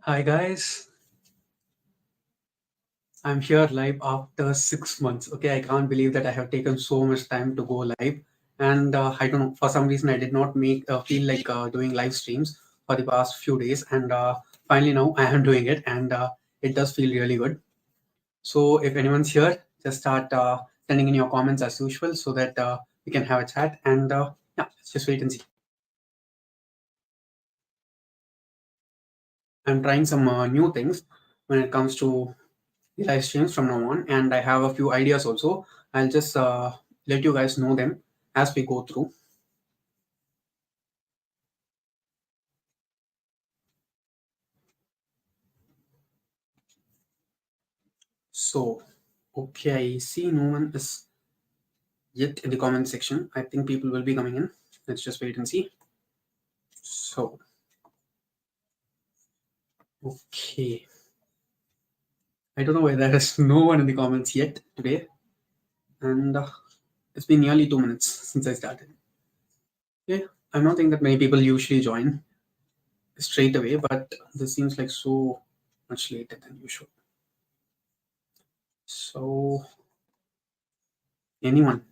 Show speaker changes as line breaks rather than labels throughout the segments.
Hi guys, I'm here live after 6 months. Okay, I can't believe that I have taken so much time to go live, and I don't know, for some reason I did not make feel like doing live streams for the past few days, and finally now I am doing it, and it does feel really good. So if anyone's here, just start sending in your comments as usual, so that we can have a chat, and yeah, let's just wait and see. I'm trying some new things when it comes to the live streams from now on, and I have a few ideas also. I'll just let you guys know them as we go through. So, okay, I see no one is yet in the comment section. I think people will be coming in. Let's just wait and see. So, okay. I don't know why there is no one in the comments yet today, and it's been nearly 2 minutes since I started. Okay, I'm not thinking that many people usually join straight away, but this seems like so much later than usual. So, anyone?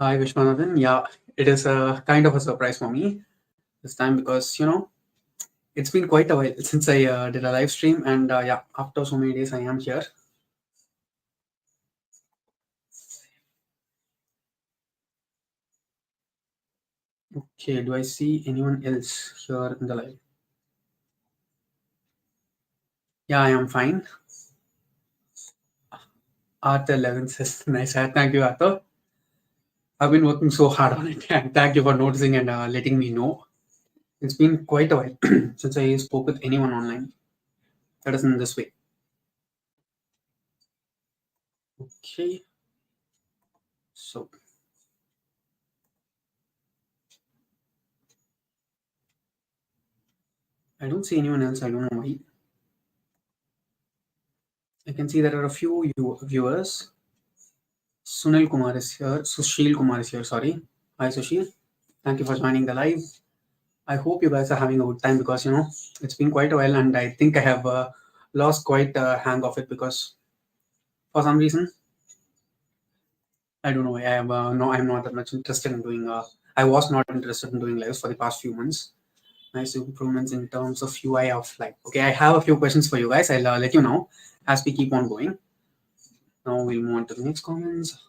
Hi, Vishwanathan. Yeah, it is a kind of a surprise for me this time because it's been quite a while since I did a live stream, and yeah, after so many days, I am here. Okay, do I see anyone else here in the live? Yeah, I am fine. Arthur 11 says, nice hat. Thank you, Arthur. I've been working so hard on it, and thank you for noticing and letting me know. It's been quite a while since I spoke with anyone online. That is in this way. Okay, so I don't see anyone else. I don't know why. I can see there are a few viewers. Sunil Kumar is here. Sushil Kumar is here. Sorry. Hi, Sushil. Thank you for joining the live. I hope you guys are having a good time because it's been quite a while, and I think I have lost quite a hang of it because for some reason I don't know. I am no, I'm not that much interested in doing. I was not interested in doing lives for the past few months. Nice improvements in terms of UI of life. Okay, I have a few questions for you guys. I'll let you know as we keep on going. Now we'll move on to the next comments.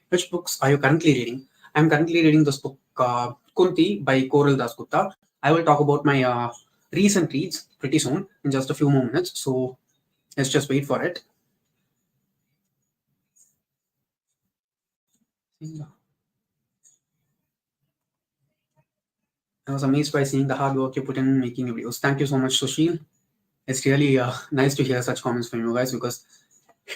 Which books are you currently reading? I'm currently reading this book, Kunti by Koral Dasgupta. I will talk about my recent reads pretty soon in just a few more minutes. So let's just wait for it. I was amazed by seeing the hard work you put in making videos. Thank you so much, Sushil. It's really nice to hear such comments from you guys because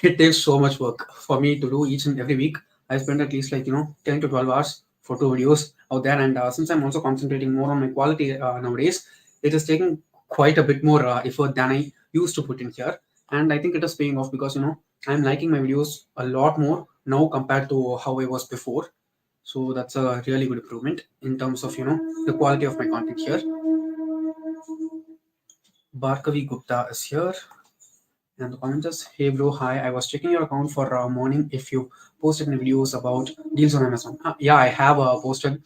it takes so much work for me to do each and every week. I spend at least 10 to 12 hours for two videos out there, and since I'm also concentrating more on my quality nowadays, it is taking quite a bit more effort than I used to put in here, and I think it is paying off because I'm liking my videos a lot more now compared to how I was before. So that's a really good improvement in terms of the quality of my content here. Barkavi Gupta is here. And the comment is, hey bro, hi. I was checking your account for morning if you posted any videos about deals on Amazon. Yeah, I have posted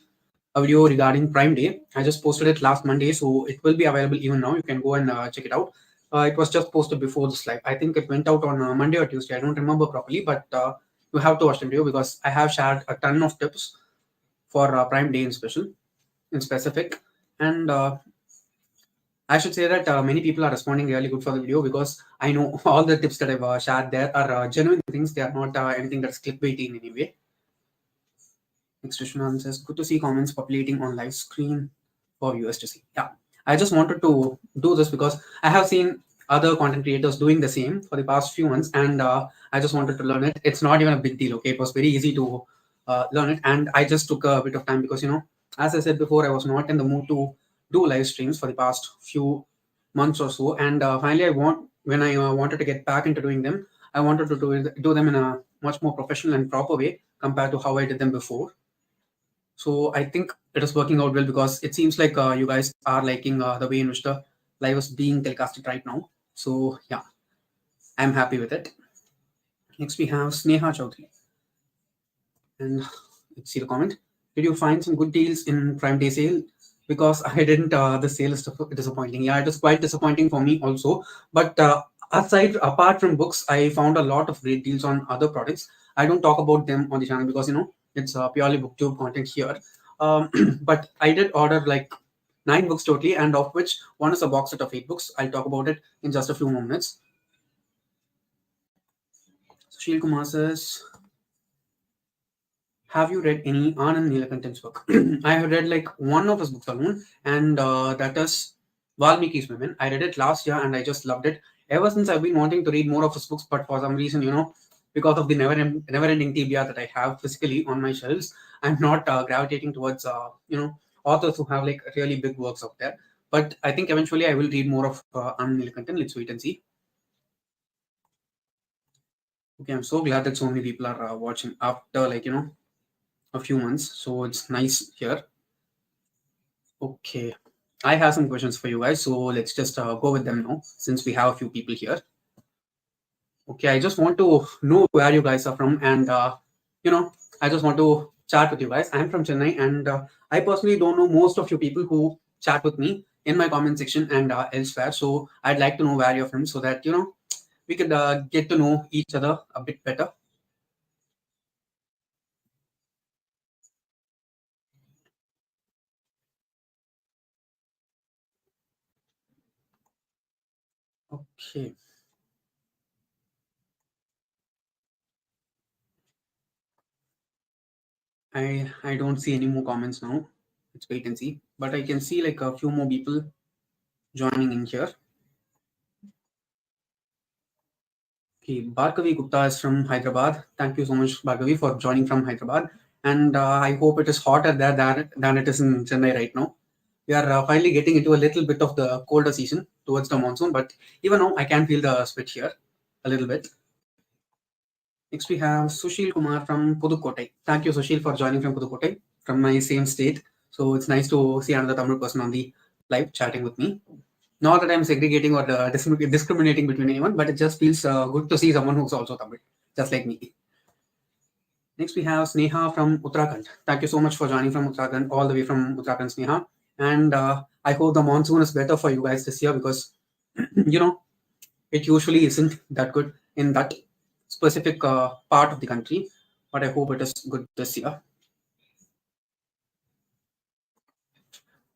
a video regarding Prime Day. I just posted it last Monday, so it will be available even now. You can go and check it out. It was just posted before this live. I think it went out on Monday or Tuesday. I don't remember properly, but you have to watch the video because I have shared a ton of tips for Prime Day in specific, and I should say that many people are responding really good for the video because I know all the tips that I've shared there are genuine things. They are not anything that's clickbaity in any way. Next question says, good to see comments populating on live screen for viewers to see. Yeah, I just wanted to do this because I have seen other content creators doing the same for the past few months, and I just wanted to learn it. It's not even a big deal. Okay, it was very easy to learn it, and I just took a bit of time because as I said before, I was not in the mood to do live streams for the past few months or so, and finally, when I wanted to get back into doing them, I wanted to do them in a much more professional and proper way compared to how I did them before. So I think it is working out well because it seems like you guys are liking the way in which the live is being telecasted right now. So yeah, I'm happy with it. Next we have Sneha Chaudhary. And let's see the comment. Did you find some good deals in Prime Day sale? Because I didn't. The sale is disappointing. Yeah, it is quite disappointing for me also. But apart from books, I found a lot of great deals on other products. I don't talk about them on the channel because it's purely booktube content here. But I did order like 9 books totally, and of which one is a box set of 8 books. I'll talk about it in just a few more minutes. Sushil Kumar says, have you read any Anand Neelakanthan's book? I have read like one of his books alone, and that is Valmiki's Women. I read it last year and I just loved it. Ever since I've been wanting to read more of his books, but for some reason, because of the never-ending TBR that I have physically on my shelves, I'm not gravitating towards authors who have like really big works out there. But I think eventually I will read more of Anand Neelakanthan. Let's wait and see. Okay, I'm so glad that so many people are watching after a few months. So it's nice here. Okay. I have some questions for you guys. So let's just go with them now since we have a few people here. Okay. I just want to know where you guys are from. And, you know, I just want to chat with you guys. I'm from Chennai. And I personally don't know most of you people who chat with me in my comment section and elsewhere. So I'd like to know where you're from so that, we could get to know each other a bit better. Okay. I don't see any more comments now. Let's wait and see. But I can see like a few more people joining in here. Okay, Bhargavi Gupta is from Hyderabad. Thank you so much, Bhargavi, for joining from Hyderabad. And I hope it is hotter there than it is in Chennai right now. We are finally getting into a little bit of the colder season towards the monsoon, but even now I can feel the sweat here a little bit. Next, we have Sushil Kumar from Pudukkottai. Thank you, Sushil, for joining from Pudukkottai, from my same state. So it's nice to see another Tamil person on the live chatting with me. Not that I'm segregating or discriminating between anyone, but it just feels good to see someone who's also Tamil, just like me. Next, we have Sneha from Uttarakhand. Thank you so much for joining from Uttarakhand, all the way from Uttarakhand, Sneha. And I hope the monsoon is better for you guys this year because, you know, it usually isn't that good in that specific part of the country. But I hope it is good this year.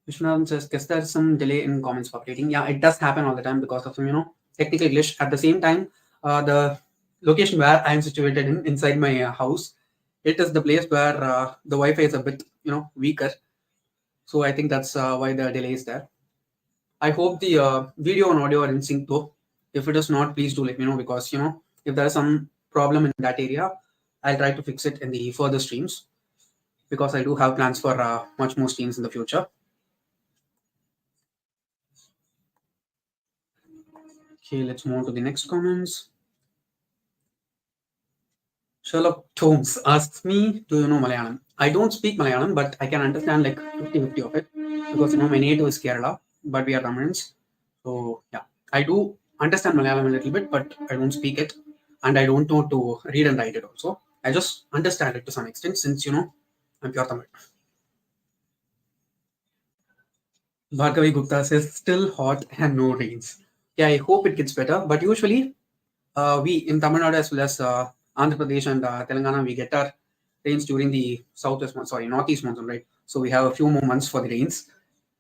Vishwanath says, guess there's some delay in comments populating. Yeah, it does happen all the time because of some, technical glitch. At the same time, the location where I'm situated inside my house, it is the place where the Wi-Fi is a bit, weaker. So I think that's why the delay is there. I hope the video and audio are in sync though. If it is not, please do let me know because, if there is some problem in that area, I'll try to fix it in the further streams because I do have plans for much more streams in the future. Okay, let's move on to the next comments. Sherlock Holmes asks me, do you know Malayalam? I don't speak Malayalam, but I can understand like 50-50 of it because my native is Kerala, but we are Tamils. So yeah, I do understand Malayalam a little bit, but I don't speak it and I don't know to read and write it also. I just understand it to some extent since I'm pure Tamil. Bhargavi Gupta says still hot and no rains. Yeah, I hope it gets better, but usually we in Tamil Nadu as well as Andhra Pradesh and Telangana, we get our rains during the northeast monsoon, right? So we have a few more months for the rains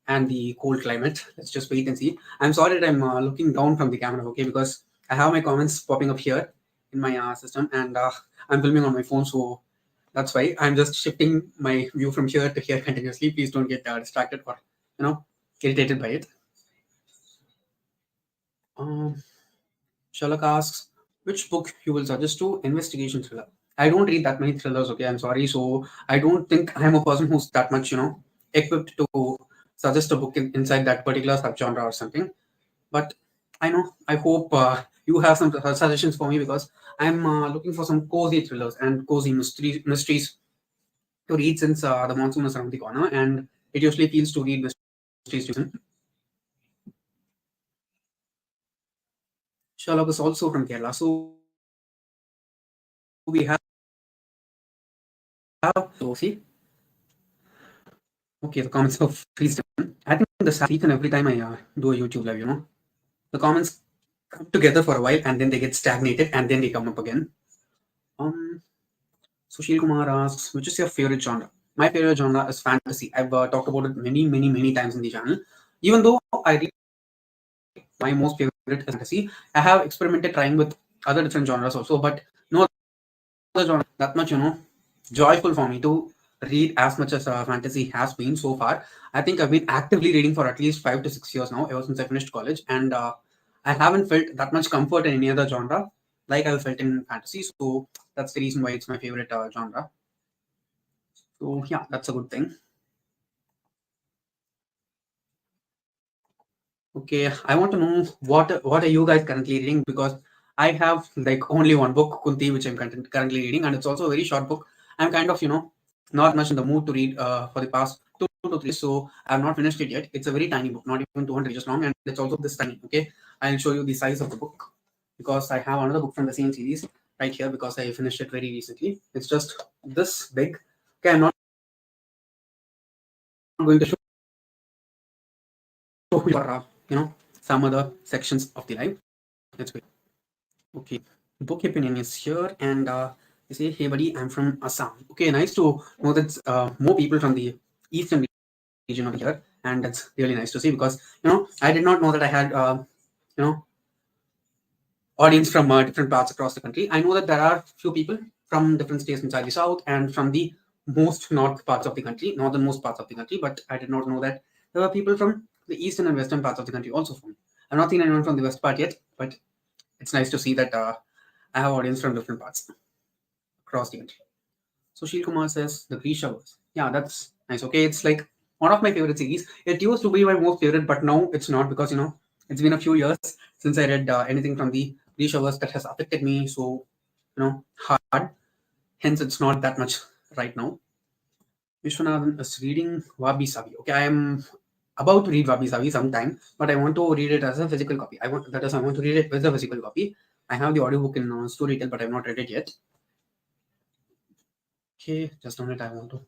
and the cold climate. Let's just wait and see. I'm sorry that I'm looking down from the camera, okay, because I have my comments popping up here in my system and I'm filming on my phone, so that's why I'm just shifting my view from here to here continuously. Please don't get distracted or irritated by it. Um, Sherlock asks, which book you will suggest to investigation thriller? I don't read that many thrillers, okay? I'm sorry. So I don't think I'm a person who's that much, equipped to suggest a book inside that particular subgenre or something. But I hope you have some suggestions for me because I'm looking for some cozy thrillers and cozy mysteries to read since the monsoon is around the corner, and it usually feels to read mysteries to. Sherlock is also from Kerala, so we have to see. Okay, the comments of freeze. I think this happens each and every time I do a YouTube live. The comments come together for a while and then they get stagnated and then they come up again. Um, Sushil Kumar asks, which is your favorite genre? My favorite genre is fantasy. I've talked about it many, many, many times in the channel. Even though I read my most favorite is fantasy, I have experimented trying with other different genres also, but no other genre that much, joyful for me to read as much as fantasy has been so far. I think I've been actively reading for at least 5 to 6 years now, ever since I finished college, and I haven't felt that much comfort in any other genre like I felt in fantasy. So that's the reason why it's my favorite genre. So yeah, that's a good thing. Okay, I want to know what are you guys currently reading, because I have like only one book, Kunti, which I'm currently reading, and it's also a very short book. I'm kind of not much in the mood to read for the past 2 to 3 years, so I've not finished it yet. It's a very tiny book, not even 200 pages long, and it's also this tiny. Okay, I'll show you the size of the book because I have another book from the same series right here because I finished it very recently. It's just this big. Okay, I'm not going to show you for some other sections of the life. Let's go. Okay, book opinion is here, and you say, "Hey, buddy, I'm from Assam." Okay, nice to know that more people from the eastern region over here, and that's really nice to see because I did not know that I had you know audience from different parts across the country. I know that there are few people from different states inside the south and from the most north parts of the country, northernmost parts of the country, but I did not know that there were people from the eastern and western parts of the country also from. I've not seen anyone from the west part yet, but it's nice to see that I have audience from different parts across the country. So Shil Kumar says the Grease Showers. Yeah, that's nice. Okay, it's like one of my favorite series. It used to be my most favorite, but now it's not because it's been a few years since I read anything from the Grease Showers that has affected me so hard. Hence, it's not that much right now. Vishwanathan is reading Wabi Sabi. Okay, I am about to read Wabi Sabi sometime, but I want to read it as a physical copy. I want to read it with a physical copy. I have the audiobook in Storytel, but I have not read it yet. Okay, just a minute. I want to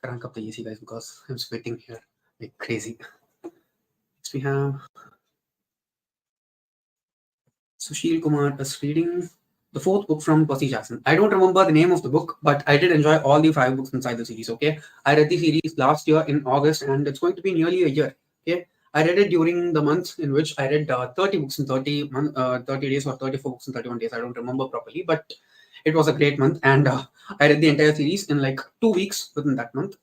crank up the AC, guys, because I'm sweating here like crazy. Next, we have Sushil Kumar is reading the fourth book from Percy Jackson. I don't remember the name of the book, but I did enjoy all the 5 books inside the series. Okay, I read the series last year in August, and it's going to be nearly a year. Okay, I read it during the month in which I read 30 books in 30 days, or 34 books in 31 days. I don't remember properly, but it was a great month, and I read the entire series in like 2 weeks within that month.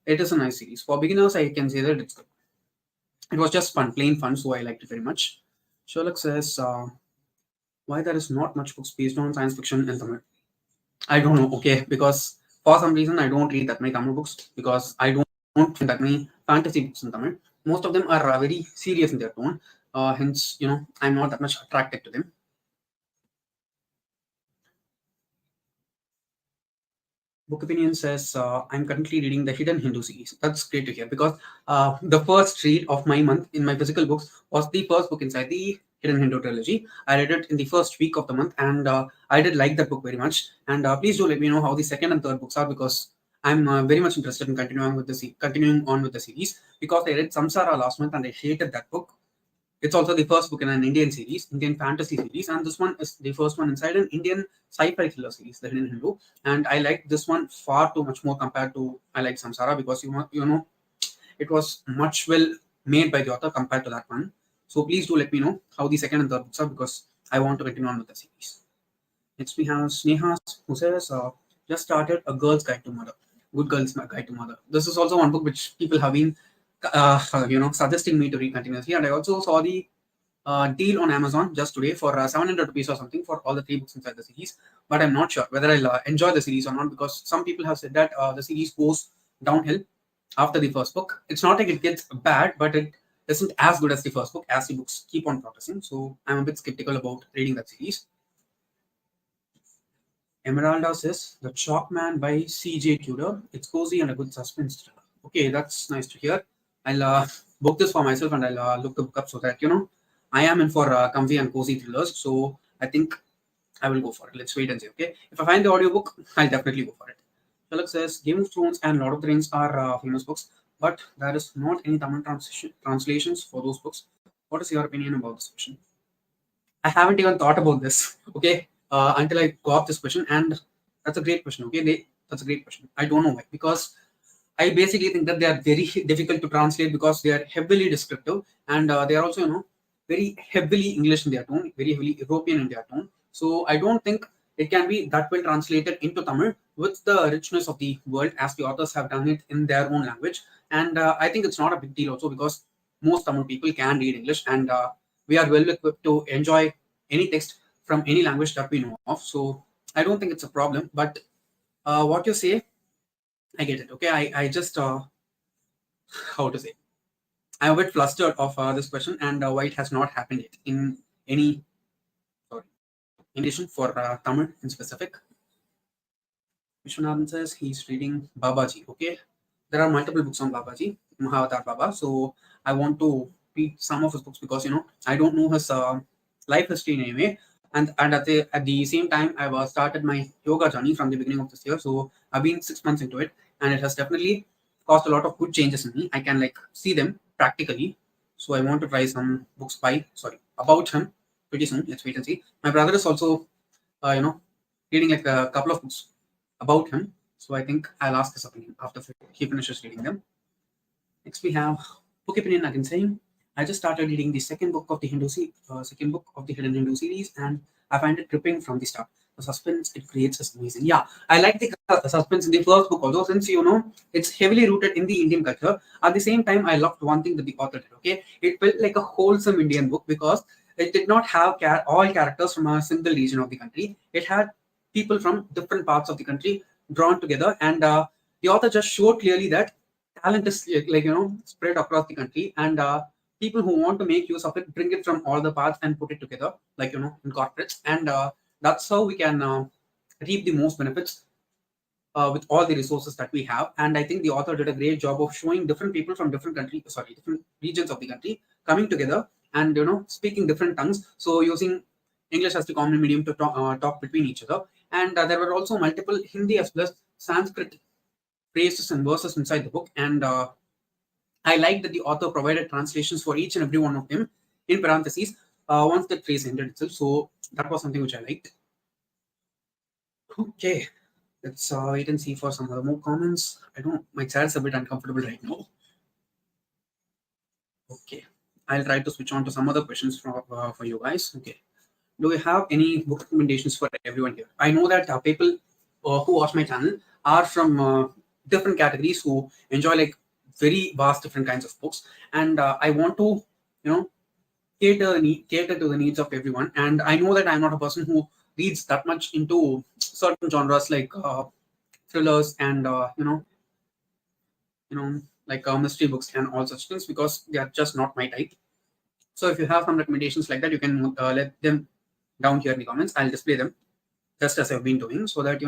It is a nice series for beginners. I can say that it's good. It was just fun, plain fun, so I liked it very much. Sherlock says, why there is not much books based on science fiction in Tamil? I don't know, okay, because for some reason I don't read that many Tamil books because I don't find that many fantasy books in Tamil. Most of them are very serious in their tone. Hence, I'm not that much attracted to them. Book Opinion says, I'm currently reading the Hidden Hindu series. That's great to hear because the first read of my month in my physical books was the first book inside the Hidden Hindu trilogy. I read it in the first week of the month, and I did like that book very much. And please do let me know how the second and third books are because I'm very much interested in continuing on with the series because I read Samsara last month and I hated that book. It's also the first book in an Indian series, Indian fantasy series, and this one is the first one inside an Indian sci-fi thriller series, The Hidden Hindu. And I like this one far too much more compared to I like Samsara because it was much well made by the author compared to that one. So please do let me know how the second and third books are because I want to continue on with the series. Next we have Sneha who says, just started A Girl's Guide to Mother. Good Girl's Guide to Mother. This is also one book which people have been suggesting me to read continuously, and I also saw the deal on Amazon just today for 700 rupees or something for all the 3 books inside the series. But I'm not sure whether I'll enjoy the series or not because some people have said that the series goes downhill after the first book. It's not like it gets bad, but it isn't as good as the first book as the books keep on progressing. So I'm a bit skeptical about reading that series. Emeralda says The Chalk Man by C.J. Tudor. It's cozy and a good suspense thriller. Okay, that's nice to hear. I'll book this for myself and I'll look the book up so that I am in for comfy and cozy thrillers. So I think I will go for it. Let's wait and see. Okay, if I find the audiobook, I'll definitely go for it. Sherlock says Game of Thrones and Lord of the Rings are famous books, but there is not any Tamil translations for those books. What is your opinion about this question? I haven't even thought about this, okay, until I got this question, and that's a great question. Okay, that's a great question. I don't know why, because I basically think that they are very difficult to translate because they are heavily descriptive, and they are also very heavily English in their tone, very heavily European in their tone. So I don't think it can be that well translated into Tamil with the richness of the world as the authors have done it in their own language. And I think it's not a big deal also because most Tamil people can read English, and we are well equipped to enjoy any text from any language that we know of. So I don't think it's a problem. But what you say, I get it. Okay, I just how to say, I'm a bit flustered of this question and why it has not happened yet in any sorry in addition for Tamil in specific. Vishwanathan says he's reading Babaji. Okay, there are multiple books on Babaji, Mahavatar Baba. So I want to read some of his books because I don't know his life history in any way. And at the same time, I've started my yoga journey from the beginning of this year. So I've been 6 months into it, and it has definitely caused a lot of good changes in me. I can see them practically. So I want to try some books about him pretty soon. Let's wait and see. My brother is also uh, you know reading a couple of books about him. So I think I'll ask his opinion after he finishes reading them. Next we have book opinion again saying, I just started reading the second book of the Hidden Hindu series, and I find it gripping from the start. The suspense it creates is amazing. Yeah, I like the suspense in the first book also, since it's heavily rooted in the Indian culture. At the same time, I loved one thing that the author did. Okay, it felt like a wholesome Indian book because it did not have all characters from a single region of the country. It had people from different parts of the country drawn together, and the author just showed clearly that talent is spread across the country, and people who want to make use of it bring it from all the parts and put it together in corporates, and that's how we can reap the most benefits with all the resources that we have. And I think the author did a great job of showing different people from different regions of the country coming together and speaking different tongues, so using English as the common medium to talk between each other. And there were also multiple Hindi as well as Sanskrit phrases and verses inside the book, and I like that the author provided translations for each and every one of them in parentheses once the phrase ended itself. So that was something which I liked. Okay, let's wait and see for some other more comments. I don't. My chair's a bit uncomfortable right now. Okay, I'll try to switch on to some other questions for you guys. Okay, do you have any book recommendations for everyone here? I know that people who watch my channel are from different categories who enjoy very vast different kinds of books, and I want to you know cater to the needs of everyone. And I know that I'm not a person who reads that much into certain genres like thrillers and mystery books and all such things, because they are just not my type. So if you have some recommendations like that, you can let them down here in the comments. I'll display them just as I've been doing, so that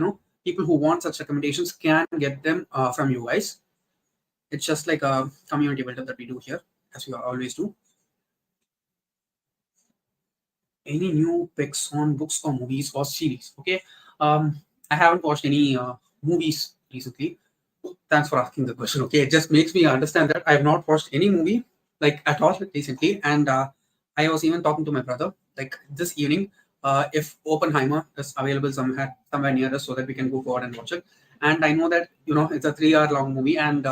people who want such recommendations can get them from you guys. It's just like a community buildup that we do here, as we always do. Any new picks on books or movies or series? Okay, I haven't watched any movies recently. Thanks for asking the question. Okay, it just makes me understand that I have not watched any movie at all recently, and I was even talking to my brother this evening if Oppenheimer is available somewhere near us, so that we can go forward and watch it. And I know that it's a 3 hour long movie, and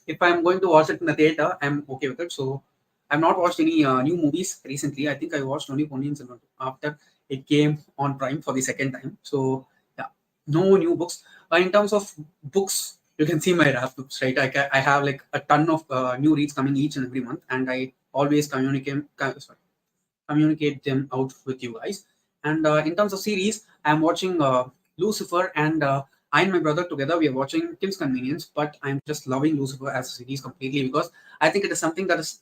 if I'm going to watch it in the theater, I'm okay with it. So I've not watched any new movies recently. I think I watched only Ponniyin Selvan after it came on Prime for the second time. So yeah, no new books. In terms of books, you can see my rap books, right? I have a ton of new reads coming each and every month, and I always communicate them out with you guys. And in terms of series, I'm watching Lucifer, and I and my brother together we are watching Kim's Convenience. But I'm just loving Lucifer as a series completely because I think it is something that is,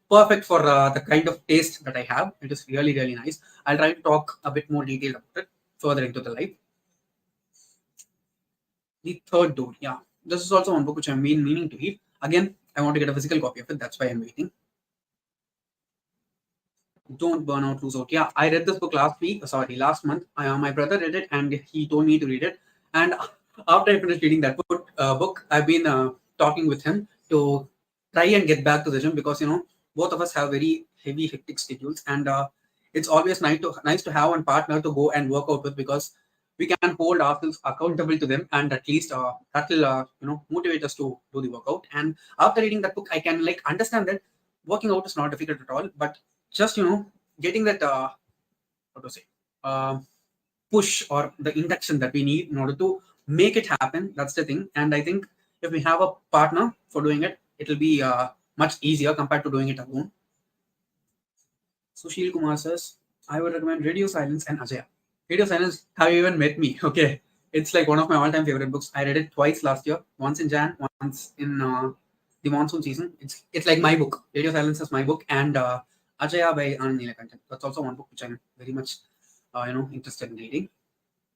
perfect for the kind of taste that I have. It is really really nice. I'll try to talk a bit more detailed about it further into the live. The Third Door. Yeah, this is also one book which I've been meaning to read. Again, I want to get a physical copy of it. That's why I'm waiting. Don't Burn Out, Lose Out. Yeah, I read this book last week. Sorry, last month. My brother read it and he told me to read it. And after I finished reading that book, I've been talking with him to try and get back to the gym because both of us have very heavy, hectic schedules, and it's always nice to have one partner to go and work out with because we can hold ourselves accountable to them, and at least that will motivate us to do the workout. And after reading that book, I can like understand that working out is not difficult at all, but just getting that what to say uh, push or the induction that we need in order to make it happen. That's the thing. And I think if we have a partner for doing it, it'll be much easier compared to doing it alone. Sushil Kumar says, I would recommend Radio Silence and Ajaya. Radio Silence have you even met me. Okay, it's like one of my all-time favorite books. I read it twice last year, once in Jan, once in the monsoon season. It's like my book. Radio Silence is my book, and Ajaya by Anand Neelakantan. That's also one book which I'm very much interested in reading.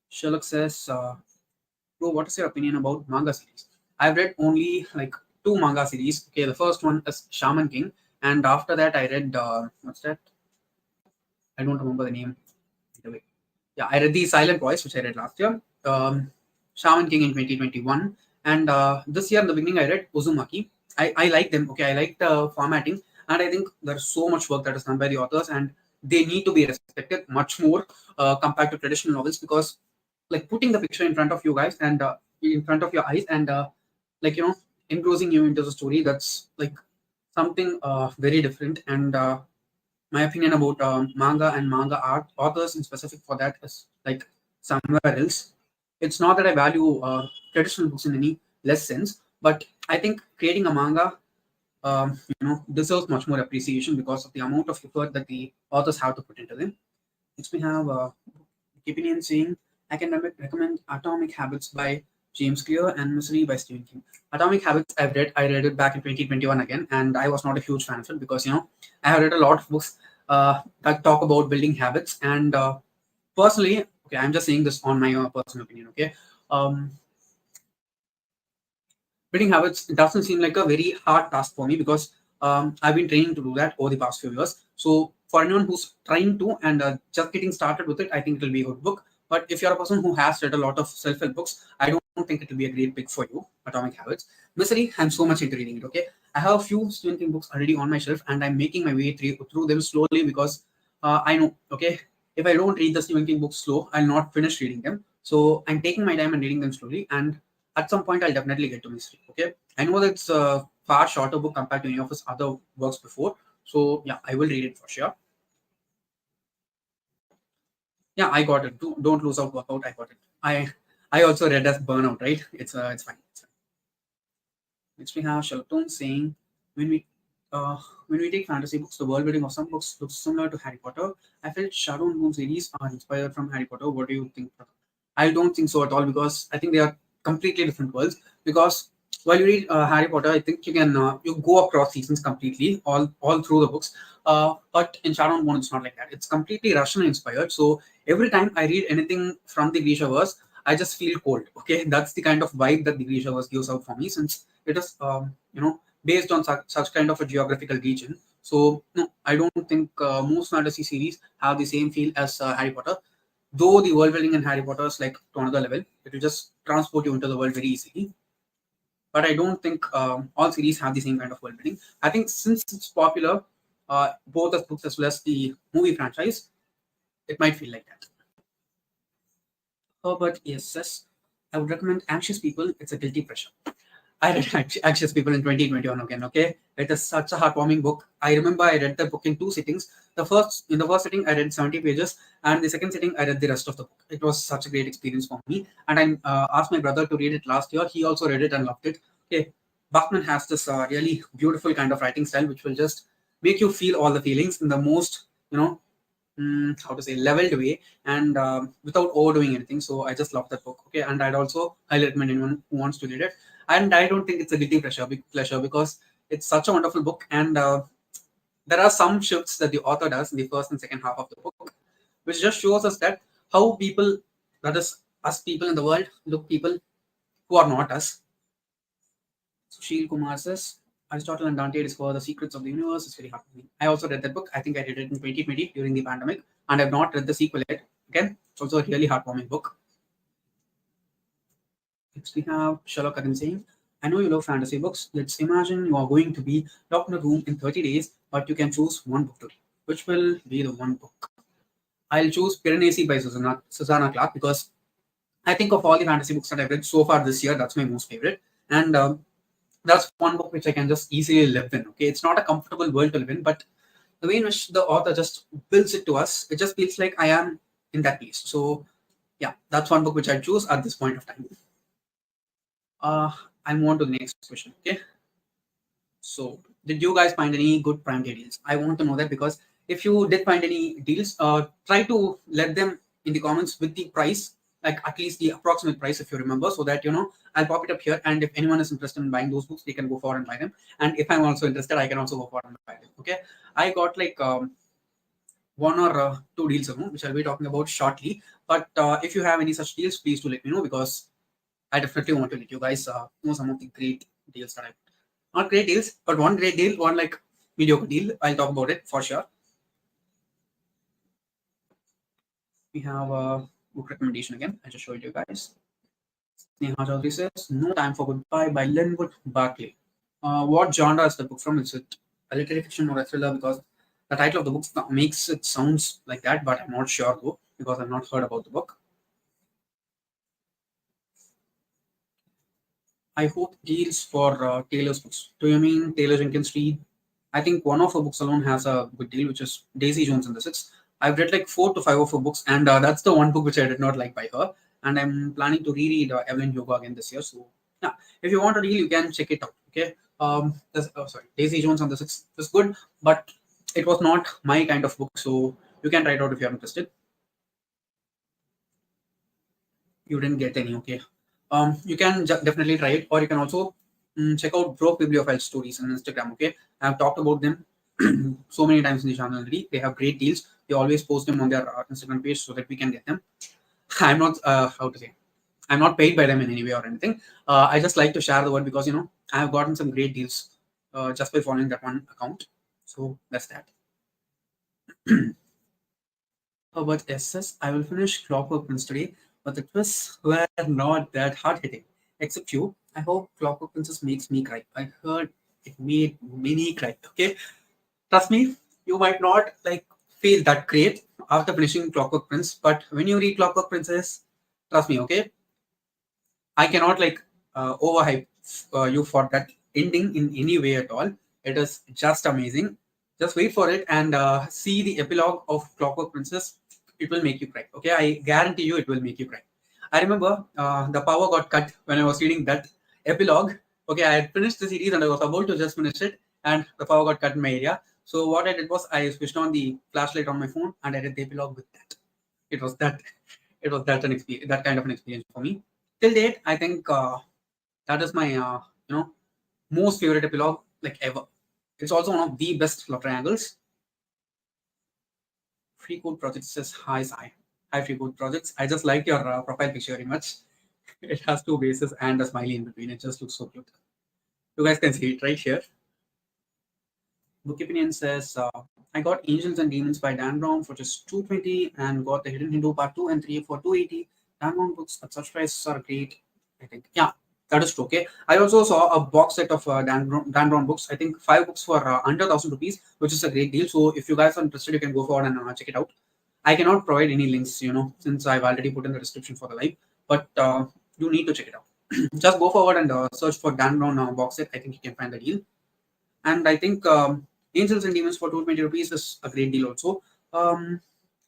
Sherlock says, bro, what is your opinion about manga series? I've read only like two manga series. Okay, the first one is Shaman King, and after that I read what's that? I don't remember the name. Wait. Yeah, I read the Silent Voice, which I read last year. Shaman King in 2021, and this year in the beginning I read Uzumaki. I like them. Okay, I like the formatting, and I think there's so much work that is done by the authors, and they need to be respected much more compared to traditional novels because like putting the picture in front of you guys and in front of your eyes and like engrossing you into the story, that's like something very different. And my opinion about manga and manga art authors in specific for that is like somewhere else. It's not that I value traditional books in any less sense, but I think creating a manga deserves much more appreciation because of the amount of effort that the authors have to put into them. Next, we have Kipinian saying, I can recommend Atomic Habits by James Clear and Misery by Stephen King. Atomic Habits, I've read. I read it back in 2021 again, and I was not a huge fan of it because, I have read a lot of books that talk about building habits. And personally, okay, I'm just saying this on my personal opinion, okay? Building habits doesn't seem like a very hard task for me because I've been training to do that over the past few years. So for anyone who's trying to and just getting started with it, I think it'll be a good book. But if you're a person who has read a lot of self-help books, I don't think it'll be a great pick for you. Atomic Habits. Misery, I'm so much into reading it. Okay, I have a few Stephen King books already on my shelf, and I'm making my way through them slowly because I know. Okay, if I don't read the Stephen King books slow, I'll not finish reading them. So I'm taking my time and reading them slowly, and at some point I'll definitely get to Mystery. Okay, I know that it's a far shorter book compared to any of his other works before, so yeah, I will read it for sure. Yeah, I got it. Don't lose out, workout. I got it. I also read as Burnout, right? It's fine. It's fine. Next we have Sherlock Holmes saying, when we uh, when we take fantasy books, the world building of some books looks similar to Harry Potter. I felt Shadow and Bone series are inspired from Harry Potter. What do you think? I don't think so at all because I think they are completely different worlds. Because while you read Harry Potter, I think you can you go across seasons completely all through the books. But in Shadow and Bone, it's not like that. It's completely Russian inspired. So every time I read anything from the Grishaverse, I just feel cold. Okay, that's the kind of vibe that the Grishaverse gives out for me since it is based on such kind of a geographical region. So no, I don't think most fantasy series have the same feel as Harry Potter. Though the world building in Harry Potter is like to another level, it will just transport you into the world very easily. But I don't think all series have the same kind of world building. I think since it's popular, both as books as well as the movie franchise, it might feel like that. Herbert says, I would recommend Anxious People. It's a guilty pleasure. I read Anxious People in 2021 again. Okay, it is such a heartwarming book. I remember I read the book in two sittings. In the first sitting, I read 70 pages, and the second sitting, I read the rest of the book. It was such a great experience for me. And I asked my brother to read it last year. He also read it and loved it. Okay, Bachman has this really beautiful kind of writing style, which will just make you feel all the feelings in the most, how to say, leveled way and without overdoing anything. So I just love that book. Okay, and I'd also highly recommend anyone who wants to read it. And I don't think it's a guilty pleasure because it's such a wonderful book, and there are some shifts that the author does in the first and second half of the book, which just shows us that how people, that is us people in the world, look people who are not us. Sushil Kumar says, Aristotle and Dante discover the secrets of the universe. It's very heartwarming. I also read that book. I think I read it in 2020 during the pandemic, and I've not read the sequel yet. Again, it's also a really heartwarming book. Next, we have Sherlock again saying, I know you love fantasy books. Let's imagine you are going to be locked in a room in 30 days, but you can choose one book to read. Which will be the one book? I'll choose Piranesi by Susanna Clark because I think of all the fantasy books that I've read so far this year, that's my most favorite. And that's one book which I can just easily live in. Okay, it's not a comfortable world to live in, but the way in which the author just builds it to us, it just feels like I am in that place. So yeah, that's one book which I choose at this point of time. I'll move on to the next question. Okay. So, did you guys find any good Prime Day deals? I want to know that because if you did find any deals, try to let them in the comments with the price, like at least the approximate price, if you remember, so that I'll pop it up here. And if anyone is interested in buying those books, they can go forward and buy them. And if I'm also interested, I can also go forward and buy them. Okay, I got like one or two deals which I'll be talking about shortly. But if you have any such deals, please do let me know because I definitely want to let you guys know some of the great deals that I not great deals, but one great deal, one like mediocre deal. I'll talk about it for sure. We have a book recommendation again. I just showed you guys. Neha Chaudhary says, No Time for Goodbye by Linwood Barclay. What genre is the book from? Is it a literary fiction or a thriller? Because the title of the book makes it sounds like that, but I'm not sure though, because I've not heard about the book. I hope deals for Taylor's books. Do you mean Taylor Jenkins Reid? I think one of her books alone has a good deal, which is Daisy Jones and the Six. I've read like 4 to 5 of her books, and that's the one book which I did not like by her. And I'm planning to reread Evelyn Hugo again this year. So yeah, if you want a deal, you can check it out. Okay. Sorry, Daisy Jones and the Six is good, but it was not my kind of book. So you can try it out if you're interested. You didn't get any. Okay. You can definitely try it, or you can also check out Broke Bibliophile stories on Instagram. Okay, I've talked about them so many times in the channel already. They have great deals. They always post them on their Instagram page so that we can get them. I'm not how to say. I'm not paid by them in any way or anything. I just like to share the word because I have gotten some great deals just by following that one account. So that's that. But SS, I will finish Clockwork Prince today, but the twists were not that hard hitting. Except you. I hope Clockwork Princess makes me cry. I heard it made many cry. Okay, trust me, you might not like feel that great after finishing Clockwork Prince, but when you read Clockwork Princess, trust me, okay, I cannot like overhype you for that ending in any way at all. It is just amazing. Just wait for it and see the epilogue of Clockwork Princess. It will make you cry. Okay, I guarantee you, it will make you cry. I remember the power got cut when I was reading that epilogue. Okay, I had finished the series and I was about to just finish it, and the power got cut in my area. So what I did was I switched on the flashlight on my phone and I read the epilogue with that. It was that. It was that an experience, that kind of an experience for me. Till date, I think that is my most favorite epilogue like ever. It's also one of the best love triangles. Free Code Project says hi, Sai. Hi, Free Code Projects. I just like your profile picture very much. It has two bases and a smiley in between. It just looks so cute. You guys can see it right here. Book Opinion says, I got Angels and Demons by Dan Brown for just 220 and got The Hidden Hindu Part 2 and 3 for 280. Dan Brown books at such prices are great, I think. Yeah, that is true. Okay. I also saw a box set of Dan Brown books. I think 5 books for under 1,000 rupees, which is a great deal. So if you guys are interested, you can go forward and check it out. I cannot provide any links, since I've already put in the description for the live, but you need to check it out. Just go forward and search for Dan Brown box set. I think you can find the deal. And I think Angels and Demons for 220 rupees is a great deal also.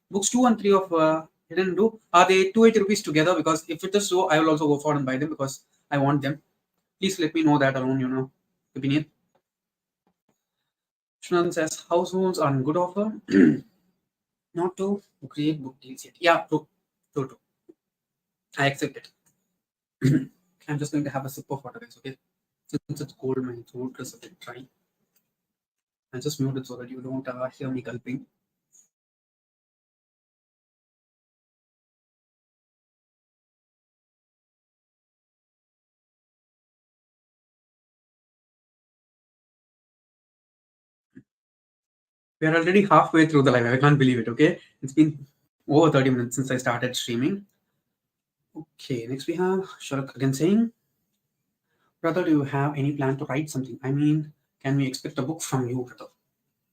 Books 2 and 3 of Hidden Hindu, are they 280 rupees together? Because if it is so, I will also go forward and buy them because I want them. Please let me know that alone, opinion. Shunan says, households are in good offer. Not to great book deals yet. Yeah, true. True, true. I accept it. I'm just going to have a sip of water, guys, okay? Since it's cold, my throat is a bit dry. I'll just mute it so that you don't hear me gulping. We are already halfway through the live. I can't believe it. Okay, it's been over 30 minutes since I started streaming. Okay, next we have Sharak again saying, brother, do you have any plan to write something? I mean, can we expect a book from you, brother?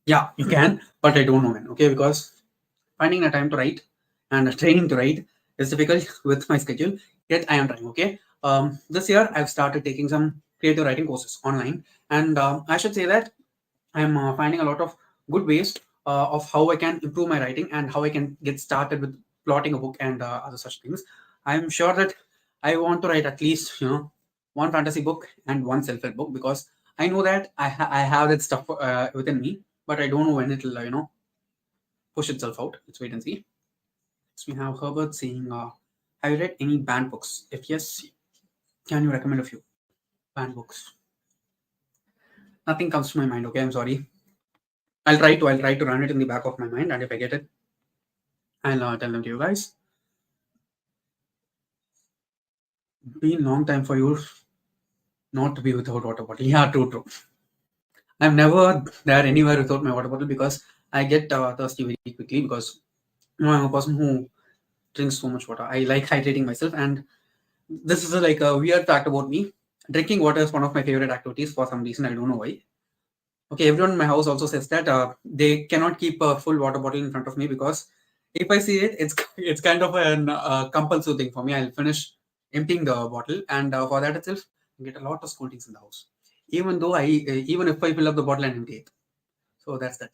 Yeah, you can, but I don't know when. Okay, because finding a time to write and training to write is difficult with my schedule. Yet I am trying. Okay, this year I've started taking some creative writing courses online, and I should say that I'm finding a lot of good ways of how I can improve my writing and how I can get started with plotting a book and other such things. I'm sure that I want to write at least one fantasy book and one self-help book, because I know that I have that stuff within me, but I don't know when it'll push itself out. Let's wait and see. So we have Herbert saying, "Have you read any banned books? If yes, can you recommend a few banned books?" Nothing comes to my mind. Okay, I'm sorry. I'll try to run it in the back of my mind, and if I get it, I'll tell them to you guys. Been long time for you not to be without water bottle. Yeah, true, true. I'm never there anywhere without my water bottle, because I get thirsty very quickly, because I'm a person who drinks so much water. I like hydrating myself, and this is like a weird fact about me. Drinking water is one of my favorite activities for some reason. I don't know why. Okay, everyone in my house also says that they cannot keep a full water bottle in front of me, because if I see it, it's it's kind of an compulsive thing for me. I'll finish emptying the bottle, and for that itself, I get a lot of scoldings in the house. Even though even if I fill up the bottle and empty it, so that's that.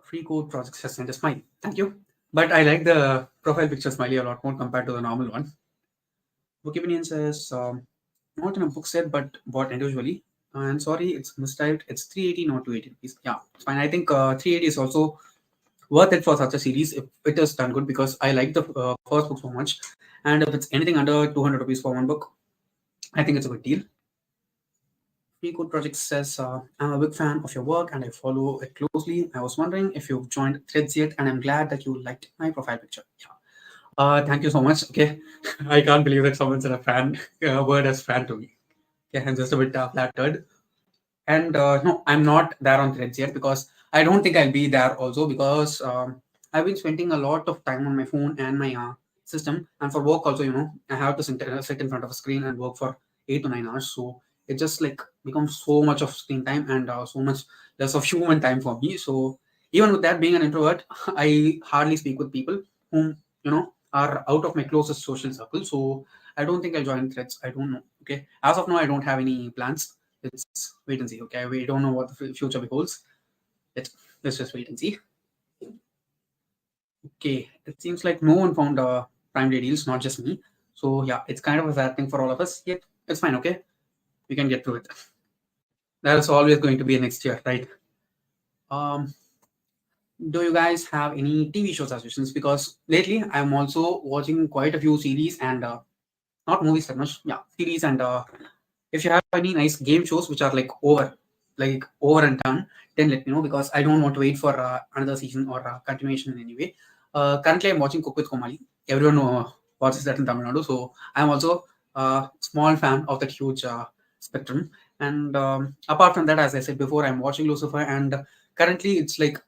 Free code project has sent a smile. Thank you. But I like the profile picture smiley a lot more compared to the normal one. Book opinion says, not in a book set, but bought individually. And sorry, it's mistyped. It's 380, not 280 rupees. Yeah, it's fine. I think 380 is also worth it for such a series if it is done good, because I like the first book so much. And if it's anything under 200 rupees for one book, I think it's a good deal. Free Code Project says, I'm a big fan of your work and I follow it closely. I was wondering if you've joined Threads yet, and I'm glad that you liked my profile picture. Yeah. Thank you so much. Okay. I can't believe that someone said a fan word as fan to me. Okay, I'm just a bit flattered. And no, I'm not there on Threads yet, because I don't think I'll be there also, because I've been spending a lot of time on my phone and my system, and for work also. I have to sit in front of a screen and work for 8 to 9 hours. So it just like becomes so much of screen time and so much less of human time for me. So even with that, being an introvert, I hardly speak with people whom are out of my closest social circle. So I don't think I'll join Threads. I don't know. Okay, as of now, I don't have any plans. Let's wait and see. Okay, we don't know what the future beholds. Let's just wait and see. Okay, it seems like no one found Prime Day deals, not just me. So yeah, it's kind of a sad thing for all of us. Yet it's fine. Okay, we can get through it. There's always going to be a next year, right? Um, do you guys have any TV show suggestions? Because lately I'm also watching quite a few series and not movies that much. Yeah, series, and if you have any nice game shows which are over and done, then let me know, because I don't want to wait for another season or continuation in any way. Currently, I'm watching Cook with Komali. Everyone watches that in Tamil Nadu, so I'm also a small fan of that huge spectrum. And apart from that, as I said before, I'm watching Lucifer, and currently it's like,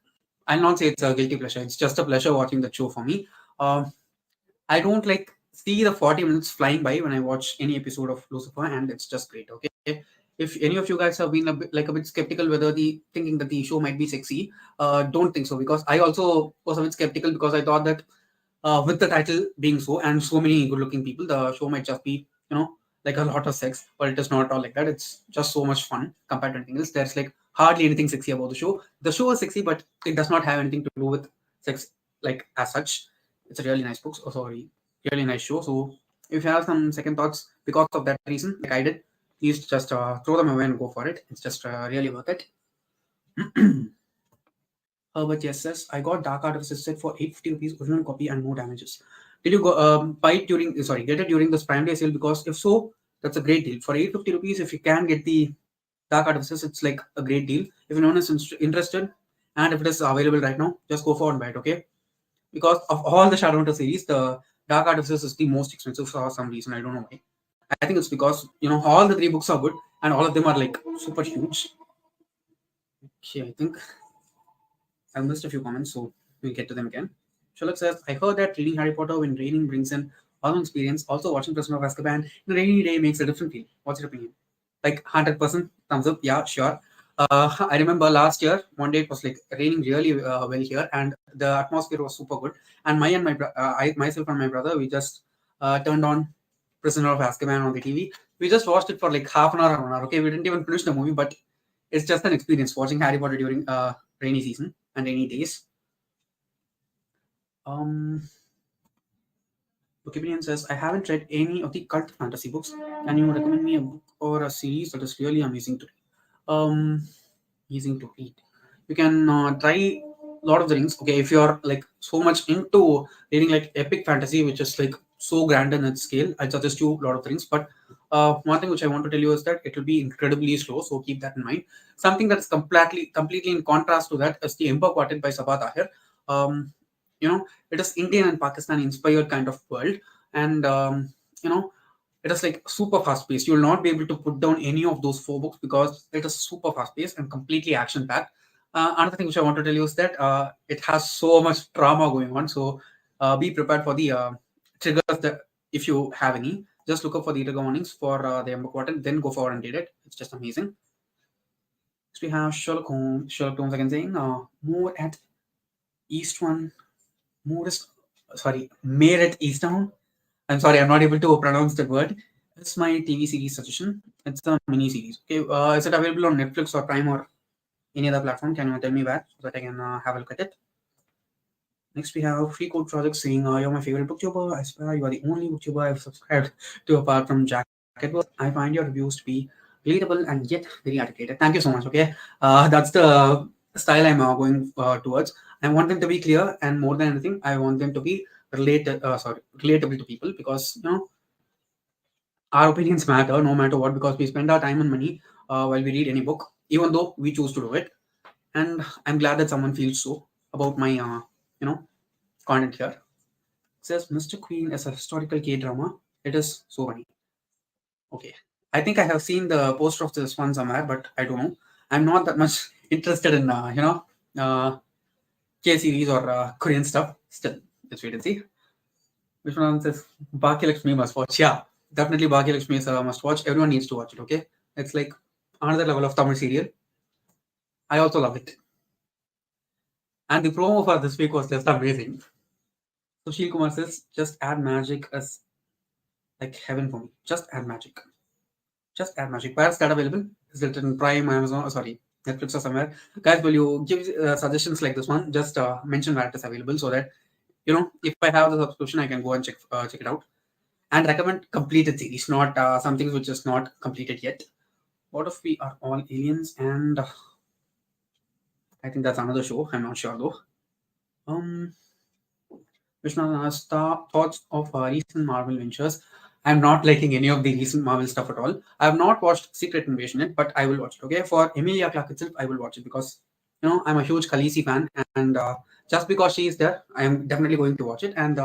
I'll not say it's a guilty pleasure. It's just a pleasure watching the show for me. Um, I don't like see the 40 minutes flying by when I watch any episode of Lucifer, and it's just great. Okay, if any of you guys have been a bit skeptical whether the thinking that the show might be sexy, don't think so, because I also was a bit skeptical, because I thought that with the title being so and so many good-looking people, the show might just be like a lot of sex, but it is not at all like that. It's just so much fun compared to anything else. There's like hardly anything sexy about the show. The show is sexy, but it does not have anything to do with sex like as such. It's a really nice book. Oh, sorry, really nice show. So if you have some second thoughts because of that reason, like I did, please just throw them away and go for it. It's just really worth it. But yes, says, I got Dark Art Assisted for 850 rupees, original copy and no damages. Did you go buy it during, sorry, get it during this Prime Day sale? Because if so, that's a great deal. For 850 rupees, if you can get the Dark Art Assist, it's like a great deal. If anyone is interested, and if it is available right now, just go for and buy it, okay? Because of all the Shadowhunter series, the Dark Art Assist is the most expensive for some reason. I don't know why. I think it's because, all the three books are good and all of them are like super huge. Okay, I think I missed a few comments, so we'll get to them again. Sherlock says, I heard that reading Harry Potter when raining brings in awesome experience. Also, watching Prisoner of Azkaban in a rainy day makes a different feel. What's your opinion? Like 100% thumbs up. Yeah, sure. I remember last year, one day it was like raining really well here, and the atmosphere was super good. And I myself and my brother, we just turned on Prisoner of Azkaban on the TV. We just watched it for like half an hour or 1 hour. Okay, we didn't even finish the movie, but it's just an experience watching Harry Potter during rainy season and rainy days. Um, Wikipedia says I haven't read any of the cult fantasy books. Can you recommend me a book or a series that is really amazing to read? Amazing to read. You can try Lord of the Rings. Okay, if you're like so much into reading like epic fantasy, which is like so grand in its scale, I suggest you Lord of the Rings. But one thing which I want to tell you is that it will be incredibly slow, so keep that in mind. Something that's completely in contrast to that is the Emperor Quartet by Sabah Tahir. Um, it is Indian and Pakistan inspired kind of world, and you know it is like super fast paced. You will not be able to put down any of those four books because it is super fast paced and completely action packed. Another thing which I want to tell you is that it has so much drama going on. So be prepared for the triggers that if you have any. Just look up for the trigger warnings for the Ember Quarter, then go forward and read it. It's just amazing. Next we have Sherlock Holmes. Sherlock Holmes again saying more at East one, more is sorry, Mayor at Easttown. I'm sorry, I'm not able to pronounce that word. It's my TV series suggestion. It's a mini series. Okay, is it available on Netflix or Prime or any other platform? Can you tell me where so that I can have a look at it? Next, we have Free Code Project saying, you're my favorite booktuber. I swear you are the only booktuber I've subscribed to apart from Jack Edwards. I find your reviews to be relatable and yet very articulated. Thank you so much. Okay, that's the style I'm going towards. I want them to be clear, and more than anything, I want them to be relatable to people because our opinions matter no matter what because we spend our time and money while we read any book, even though we choose to do it. And I'm glad that someone feels so about my you know content here. It says Mr. Queen is a historical K drama. It is so funny. Okay, I think I have seen the poster of this one somewhere, but I don't know. I'm not that much interested in K series or Korean stuff. Still, let's wait and see. Which one says Baki Lakshmi must watch? Yeah, definitely Baki Lakshmi is a must watch. Everyone needs to watch it. Okay, it's like another level of Tamil serial. I also love it. And the promo for this week was just amazing. Sushil Kumar says, just add magic as like heaven for me. Just add magic. Just add magic. Where is that available? Is it in Prime, Amazon? Sorry, Netflix or somewhere? Guys, will you give suggestions like this one? Just mention where it is available so that if I have the subscription, I can go and check it out and recommend completed series, not something which is not completed yet. What if we are all aliens? And I think that's another show. I'm not sure though. Vishnu has thoughts of recent Marvel ventures. I'm not liking any of the recent Marvel stuff at all. I have not watched Secret Invasion yet, but I will watch it. Okay, for Emilia Clarke itself, I will watch it because I'm a huge Khaleesi fan, and just because she is there, I am definitely going to watch it. And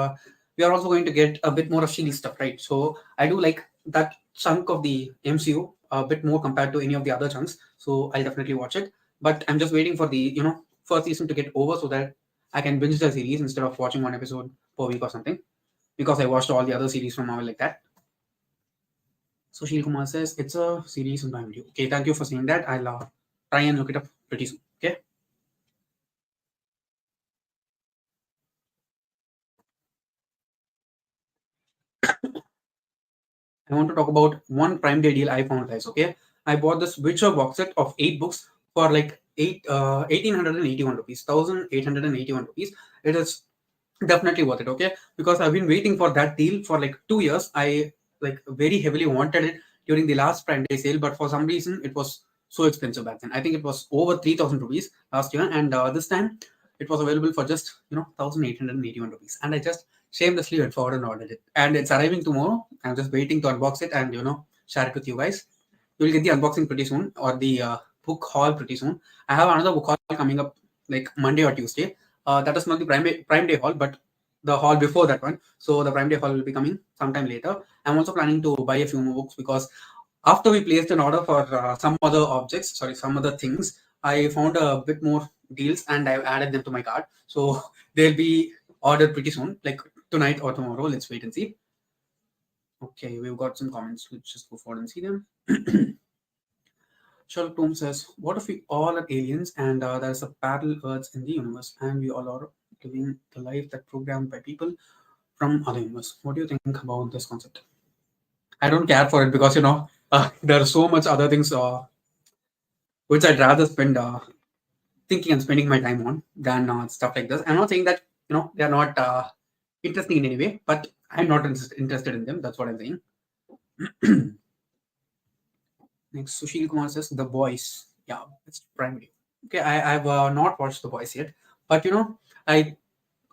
we are also going to get a bit more of Shield stuff, right? So I do like that chunk of the MCU a bit more compared to any of the other chunks. So I'll definitely watch it. But I'm just waiting for the first season to get over so that I can binge the series instead of watching one episode per week or something because I watched all the other series from Marvel like that. So Shil Kumar says it's a series in my video. Okay, thank you for saying that. I'll try and look it up pretty soon. Okay. I want to talk about one Prime Day deal I found, guys. Okay, I bought this Witcher box set of 8 books for like 1,881 rupees, 1,881 rupees. It is definitely worth it. Okay, because I've been waiting for that deal for like 2 years. I like very heavily wanted it during the last Prime Day sale, but for some reason it was so expensive back then. I think it was over 3,000 rupees last year, and this time it was available for just 1,881 rupees. And I just shamelessly went forward and ordered it, and it's arriving tomorrow. I'm just waiting to unbox it and share it with you guys. You'll get the unboxing pretty soon, or the book haul pretty soon. I have another book haul coming up like Monday or Tuesday. That is not the Prime Day haul, but the haul before that one. So the Prime Day haul will be coming sometime later. I'm also planning to buy a few more books because after we placed an order for some other objects, sorry, some other things, I found a bit more deals and I've added them to my cart. So they'll be ordered pretty soon, like tonight or tomorrow. Let's wait and see. Okay, we've got some comments. Let's just go forward and see them. Sherlock Holmes says, "What if we all are aliens and there's a parallel Earths in the universe, and we all are living the life that programmed by people from other universe? What do you think about this concept?" I don't care for it because there are so much other things which I'd rather spend thinking and spending my time on than stuff like this. I'm not saying that they're not interesting in any way, but I'm not interested in them. That's what I'm saying. Next, Sushil Kumar says The Boys. Yeah, it's primary. Okay, I've not watched The Boys yet, but I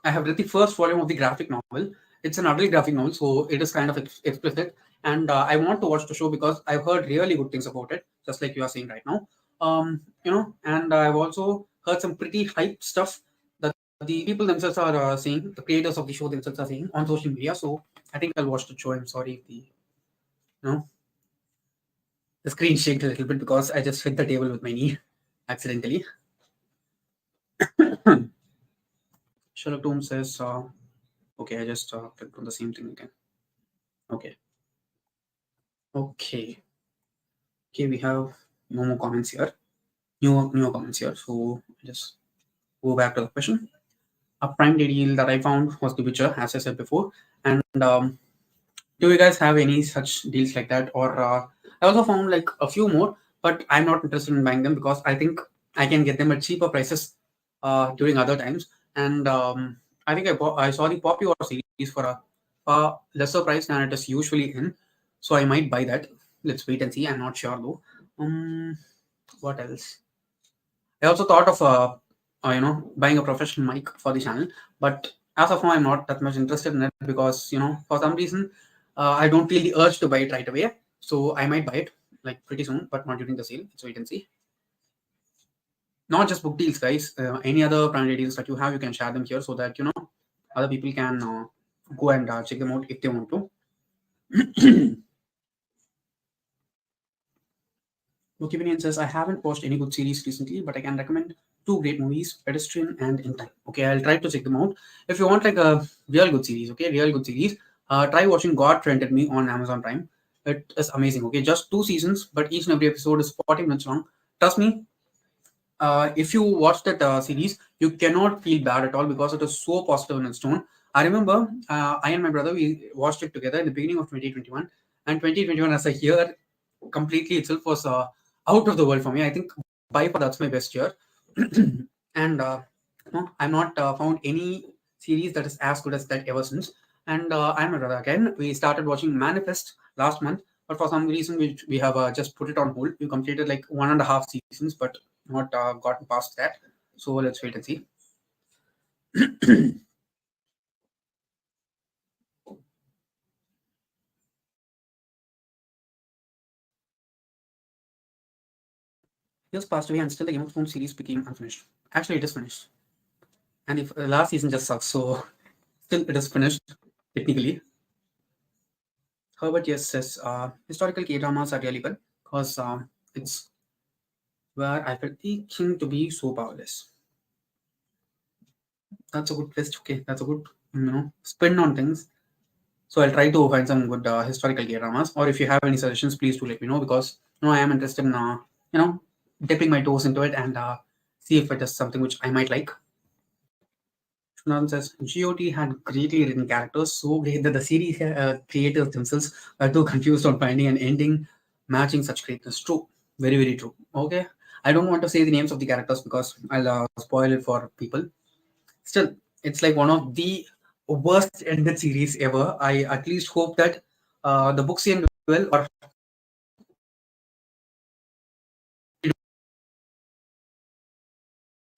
I have read the first volume of the graphic novel. It's an adult graphic novel, so it is kind of explicit. And I want to watch the show because I've heard really good things about it, just like you are saying right now. And I've also heard some pretty hype stuff that the people themselves are saying, the creators of the show themselves are saying on social media. So I think I'll watch the show. I'm sorry if know the screen shaked a little bit because I just hit the table with my knee accidentally. Sherlock Holmes says, okay, I just clicked on the same thing again. Okay. Okay. Okay, we have no more comments here. Newer comments here. So just go back to the question. A prime day deal that I found was The Witcher, as I said before. And do you guys have any such deals like that? Or I also found like a few more, but I'm not interested in buying them because I think I can get them at cheaper prices during other times. And I think I saw the Poppy War series for a far lesser price than it is usually in. So I might buy that. Let's wait and see. I'm not sure though. What else? I also thought of buying a professional mic for the channel, but as of now, I'm not that much interested in it because for some reason I don't feel the urge to buy it right away. So I might buy it like pretty soon, but not during the sale. So wait and see. Not just book deals, guys. Any other branded deals that you have, you can share them here so that other people can go and check them out if they want to. Bookivinian says, I haven't watched any good series recently, but I can recommend two great movies, Pedestrian and In Time. Okay, I'll try to check them out. If you want like a real good series, try watching God Friended Me on Amazon Prime. It is amazing. Okay, just 2 seasons, but each and every episode is 40 minutes long. Trust me, if you watch that series, you cannot feel bad at all because it is so positive in its tone. I remember I and my brother, we watched it together in the beginning of 2021, and 2021 as a year completely itself was out of the world for me. I think by far that's my best year. And no, I'm not found any series that is as good as that ever since. And I'm my brother again. We started watching Manifest last month, but for some reason we have just put it on hold. We completed like 1.5 seasons, but not gotten past that. So let's wait and see. Years passed away, and still the Game of Thrones series became unfinished. Actually, it is finished, and if last season just sucks, so still it is finished technically. Herbert yes says historical K dramas are really good because it's where I felt the king to be so powerless. That's a good twist. Okay, that's a good spin on things. So I'll try to find some good historical K dramas. Or if you have any suggestions, please do let me know because I am interested in dipping my toes into it and see if it is something which I might like. Shunan says GOT had greatly written characters, so great that the series creators themselves were too confused on finding an ending matching such greatness. True, very very true. Okay, I don't want to say the names of the characters because I'll spoil it for people. Still, it's like one of the worst ended series ever. I at least hope that the books end well or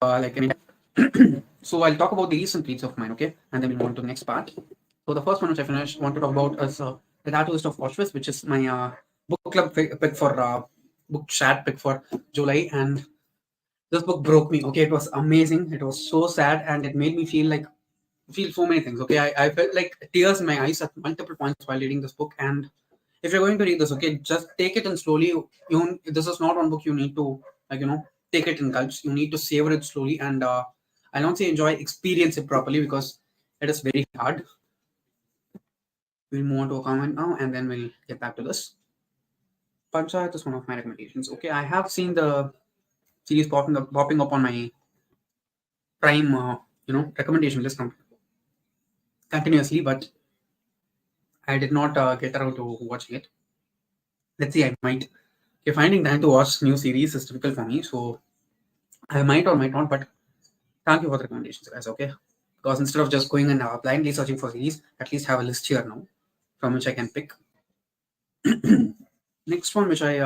like any. So I'll talk about the recent reads of mine, okay, and then we'll move on to the next part. So the first one which I finished want to talk about is the Tattooist of Auschwitz, which is my book club pick for book chat pick for July, and this book broke me. Okay, it was amazing. It was so sad, and it made me feel so many things. Okay, I felt like tears in my eyes at multiple points while reading this book. And if you're going to read this, okay, just take it and slowly. This is not one book you need to like take it in gulps. You need to savor it slowly, and I'll not say enjoy, experience it properly because it is very hard. We'll move on to a comment now, and then we'll get back to this. Panchayat is one of my recommendations. Okay, I have seen the series popping up on my Prime, recommendation list continuously, but I did not get around to watching it. Let's see, I might. Okay, finding time to watch new series is difficult for me, so I might or might not. But thank you for the recommendations, guys. Okay, because instead of just going and blindly searching for series, at least have a list here now from which I can pick. Next one, which I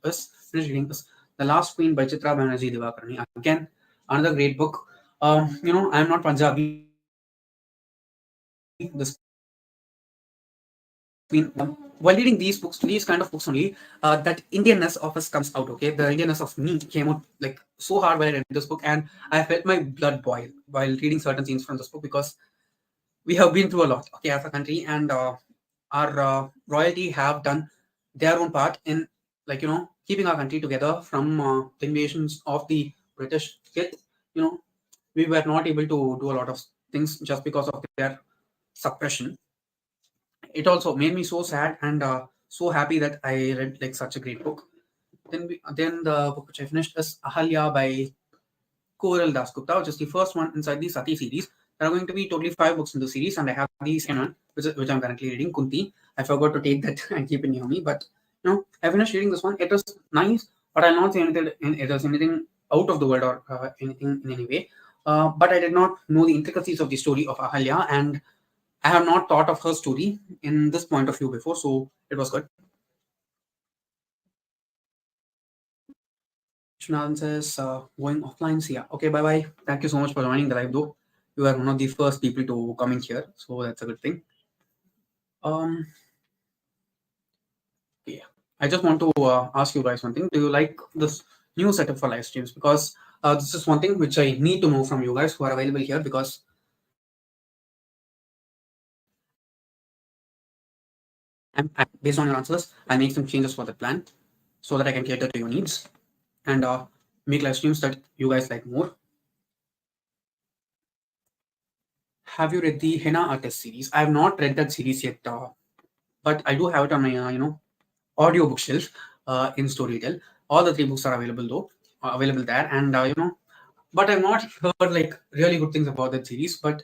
finished reading, is The Last Queen by Chitra Banerjee Divakarani. Again, another great book. I'm not Punjabi. This queen. While reading these kind of books only, that Indianness of us comes out. Okay, the Indianness of me came out like so hard while I read this book, and I felt my blood boil while reading certain scenes from this book because we have been through a lot, okay, as a country, and our royalty have done their own part in, keeping our country together from the invasions of the British. Yet, we were not able to do a lot of things just because of their suppression. It also made me so sad and so happy that I read like such a great book. Then the book which I finished is Ahalya by Koral Dasgupta, which is the first one inside the Sati series. There are going to be totally 5 books in the series, and I have the second one, which I'm currently reading, Kunti. I forgot to take that and keep it near me, but I finished reading this one. It was nice, but I'll not say anything. It was anything out of the world or anything in any way. But I did not know the intricacies of the story of Ahalya, and I have not thought of her story in this point of view before, so it was good. Shunan says, going offline. See ya. Okay, bye bye. Thank you so much for joining the live, though. You are one of the first people to come in here, so that's a good thing. Yeah. I just want to ask you guys one thing. Do you like this new setup for live streams? Because this is one thing which I need to know from you guys who are available here, because based on your answers, I'll make some changes for the plan so that I can cater to your needs and make live streams that you guys like more. Have you read the Henna Artist series? I have not read that series yet, but I do have it on my audio bookshelf in Storytel. All the 3 books are available though, available there, and but I've not heard like really good things about that series. But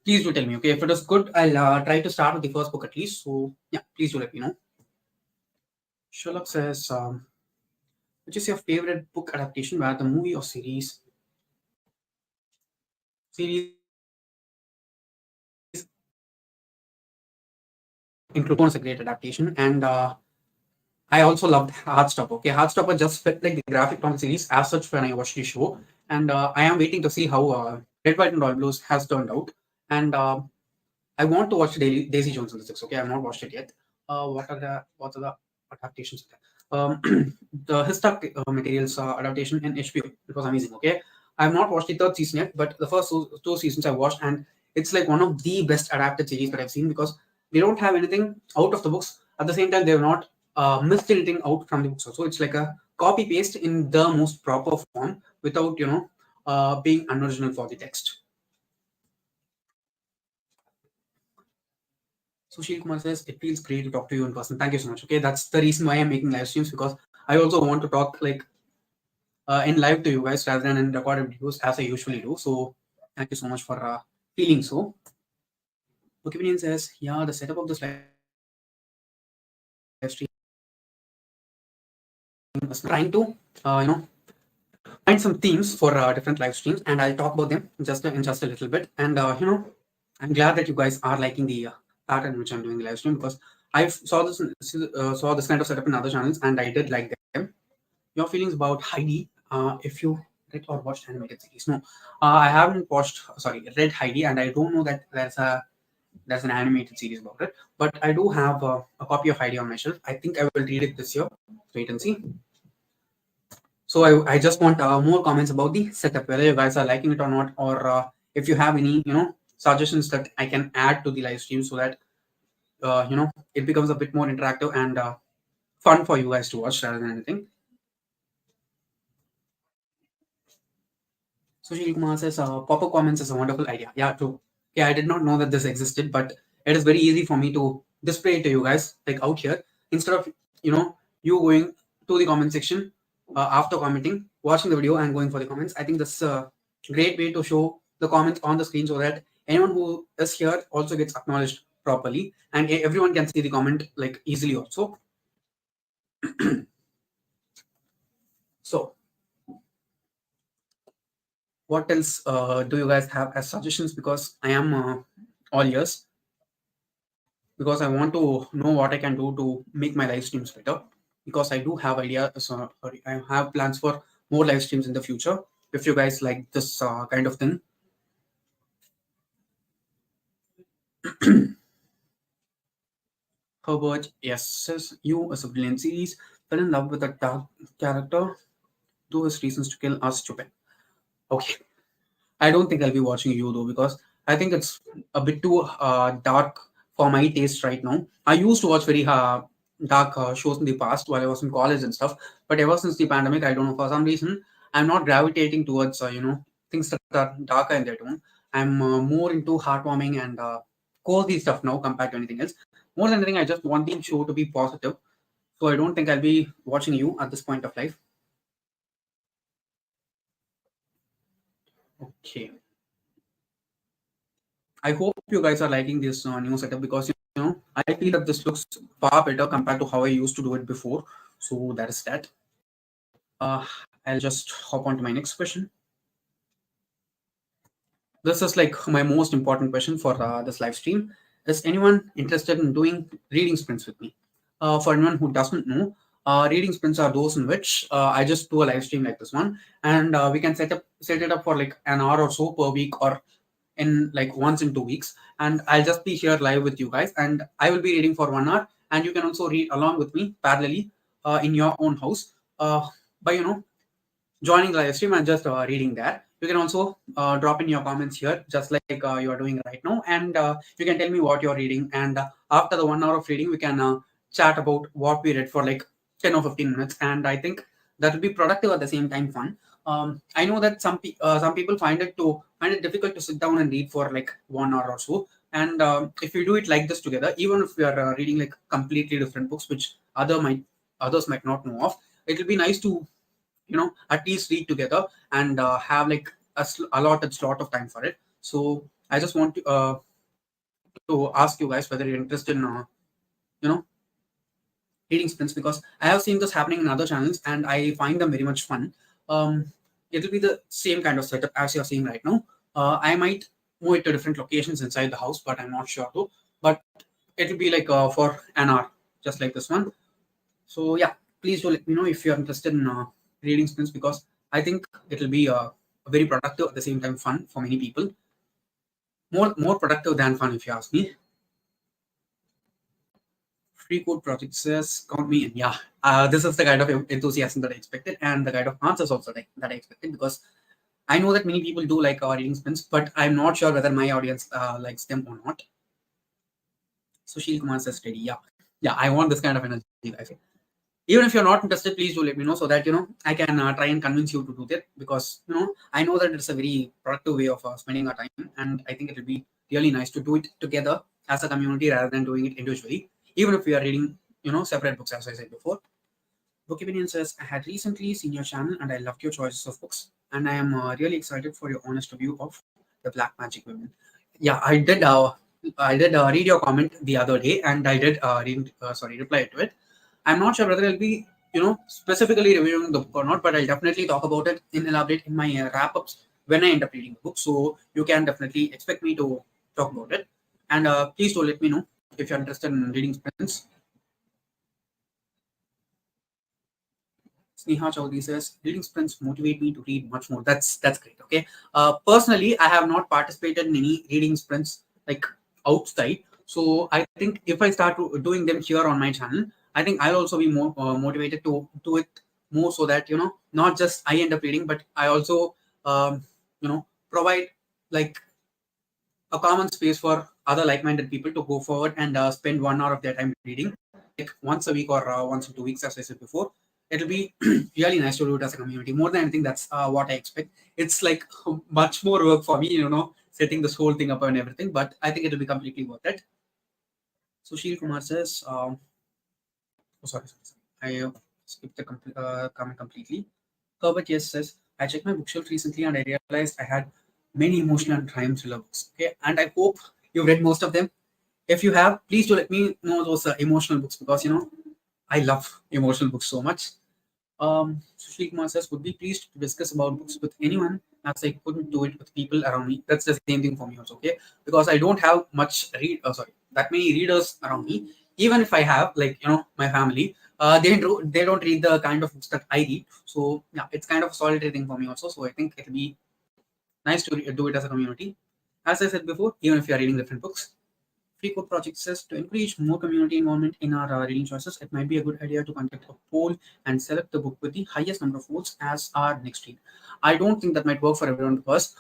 please do tell me, okay? If it is good, I'll try to start with the first book at least. So yeah, please do let me know. Sherlock says, which is your favorite book adaptation, whether the movie or series? Series include a great adaptation, and I also loved Heartstopper. Okay, Heartstopper just felt like the graphic novel series as such when I watched the show, and I am waiting to see how Red, White, and Royal Blues has turned out. And I want to watch Daisy Jones and the Six. Okay, I have not watched it yet. What are the adaptations? The Histak materials adaptation in HBO. It was amazing. Okay, I have not watched the 3rd season yet, but the first two seasons I watched, and it's like one of the best adapted series that I've seen because they don't have anything out of the books. At the same time, they have not missed anything out from the books. So it's like a copy paste in the most proper form without being unoriginal for the text. Sushil Kumar says, it feels great to talk to you in person. Thank you so much. Okay, that's the reason why I'm making live streams, because I also want to talk like in live to you guys rather than in recorded videos as I usually do. So thank you so much for feeling so. Bookopinion says, yeah, the setup of this live stream is trying to, find some themes for different live streams, and I'll talk about them in just a little bit. And I'm glad that you guys are liking the pattern which I'm doing the live stream, because I saw this kind of setup in other channels, and I did like them. Your feelings about Heidi? If you read or watched animated series? No, I haven't read Heidi, and I don't know that there's an animated series about it. But I do have a copy of Heidi on my shelf. I think I will read it this year. Wait and see. So I just want more comments about the setup, whether you guys are liking it or not, or if you have any suggestions that I can add to the live stream so that it becomes a bit more interactive and fun for you guys to watch rather than anything. Sushil Kumar says, pop-up comments is a wonderful idea. Yeah, true. Yeah, I did not know that this existed, but it is very easy for me to display it to you guys, like out here, instead of, you going to the comment section after commenting, watching the video and going for the comments. I think this is a great way to show the comments on the screen so that anyone who is here also gets acknowledged properly and everyone can see the comment like easily also. So what else do you guys have as suggestions? Because I am all ears, because I want to know what I can do to make my live streams better. Because I do have sorry, I have plans for more live streams in the future. If you guys like this kind of thing, Herbert, yes, says you as a brilliant series. Fell in love with a dark character. Do his reasons to kill are stupid. Okay, I don't think I'll be watching you though, because I think it's a bit too dark for my taste right now. I used to watch very dark shows in the past while I was in college and stuff, but ever since the pandemic, I don't know, for some reason I'm not gravitating towards things that are darker in their tone. I'm more into heartwarming and cozy stuff now compared to anything else. More than anything, I just want the show to be positive. So I don't think I'll be watching you at this point of life. Okay. I hope you guys are liking this new setup, because I feel that this looks far better compared to how I used to do it before. So that is that. Uh, I'll just hop on to my next question. This is like my most important question for this live stream. Is anyone interested in doing reading sprints with me? For anyone who doesn't know, reading sprints are those in which I just do a live stream like this one, and we can set it up for like an hour or so per week, or in like once in 2 weeks, and I'll just be here live with you guys, and I will be reading for 1 hour, and you can also read along with me parallelly in your own house by joining the live stream and just reading that. You can also drop in your comments here, just like you are doing right now, and you can tell me what you're reading. And after the 1 hour of reading, we can chat about what we read for like 10 or 15 minutes. And I think that will be productive at the same time fun. I know that some people find it difficult to sit down and read for like 1 hour or so. And if we do it like this together, even if we are reading like completely different books, which others might not know of, it will be nice to at least read together and have like allotted slot of time for it. So I just want to ask you guys whether you're interested in you know reading sprints, because I have seen this happening in other channels and I find them very much fun. It'll be the same kind of setup as you're seeing right now. I might move it to different locations inside the house, but I'm not sure though. But it'll be like for an hour, just like this one. So yeah, please do let me know if you're interested in reading sprints, because I think it'll be very productive at the same time fun for many people. More productive than fun, if you ask me. Free code project says count me in. Yeah, this is the kind of enthusiasm that I expected, and the kind of answers also that I expected, because I know that many people do like our reading sprints, but I'm not sure whether my audience likes them or not. Sushil Kumar says steady. Yeah, yeah, I want this kind of energy, guys. Even if you're not interested, please do let me know, so that I can try and convince you to do that, because I know that it's a very productive way of spending our time, and I think it will be really nice to do it together as a community rather than doing it individually, even if we are reading separate books, as I said before. Book Opinion says, I had recently seen your channel and I loved your choices of books, and I am really excited for your honest review of The Black Magic Women. Yeah, I did read your comment the other day, and I did reply to it. I'm not sure whether I'll be specifically reviewing the book or not, but I'll definitely talk about it in elaborate in my wrap-ups when I end up reading the book. So you can definitely expect me to talk about it. And please do let me know if you're interested in reading sprints. Sneha Chaudhary says, reading sprints motivate me to read much more. That's great. Okay. Personally, I have not participated in any reading sprints like outside. So I think if I start doing them here on my channel, I think I'll also be more motivated to do it more, so that not just I end up reading, but I also provide like a common space for other like-minded people to go forward and spend 1 hour of their time reading, like once a week or once in 2 weeks, as I said before. it'll be really nice to do it as a community. More than anything, that's what I expect. It's like much more work for me, setting this whole thing up and everything. But I think it'll be completely worth it. Sushil Kumar says, oh, sorry. I skipped the comment completely. Herbert Yes says, I checked my bookshelf recently and I realized I had many emotional and crime thriller books. Okay, and I hope you've read most of them. If you have, please do let me know those emotional books, because I love emotional books so much. Sushil Kumar says, would be pleased to discuss about books with anyone as I couldn't do it with people around me. That's the same thing for me also, okay? Because I don't have much that many readers around me. Even if I have, like, my family, they don't read the kind of books that I read. So yeah, it's kind of a solitary thing for me also. So I think it'll be nice to do it as a community. As I said before, even if you are reading different books, Free Code Project says to encourage more community involvement in our reading choices, it might be a good idea to conduct a poll and select the book with the highest number of votes as our next read. I don't think that might work for everyone, because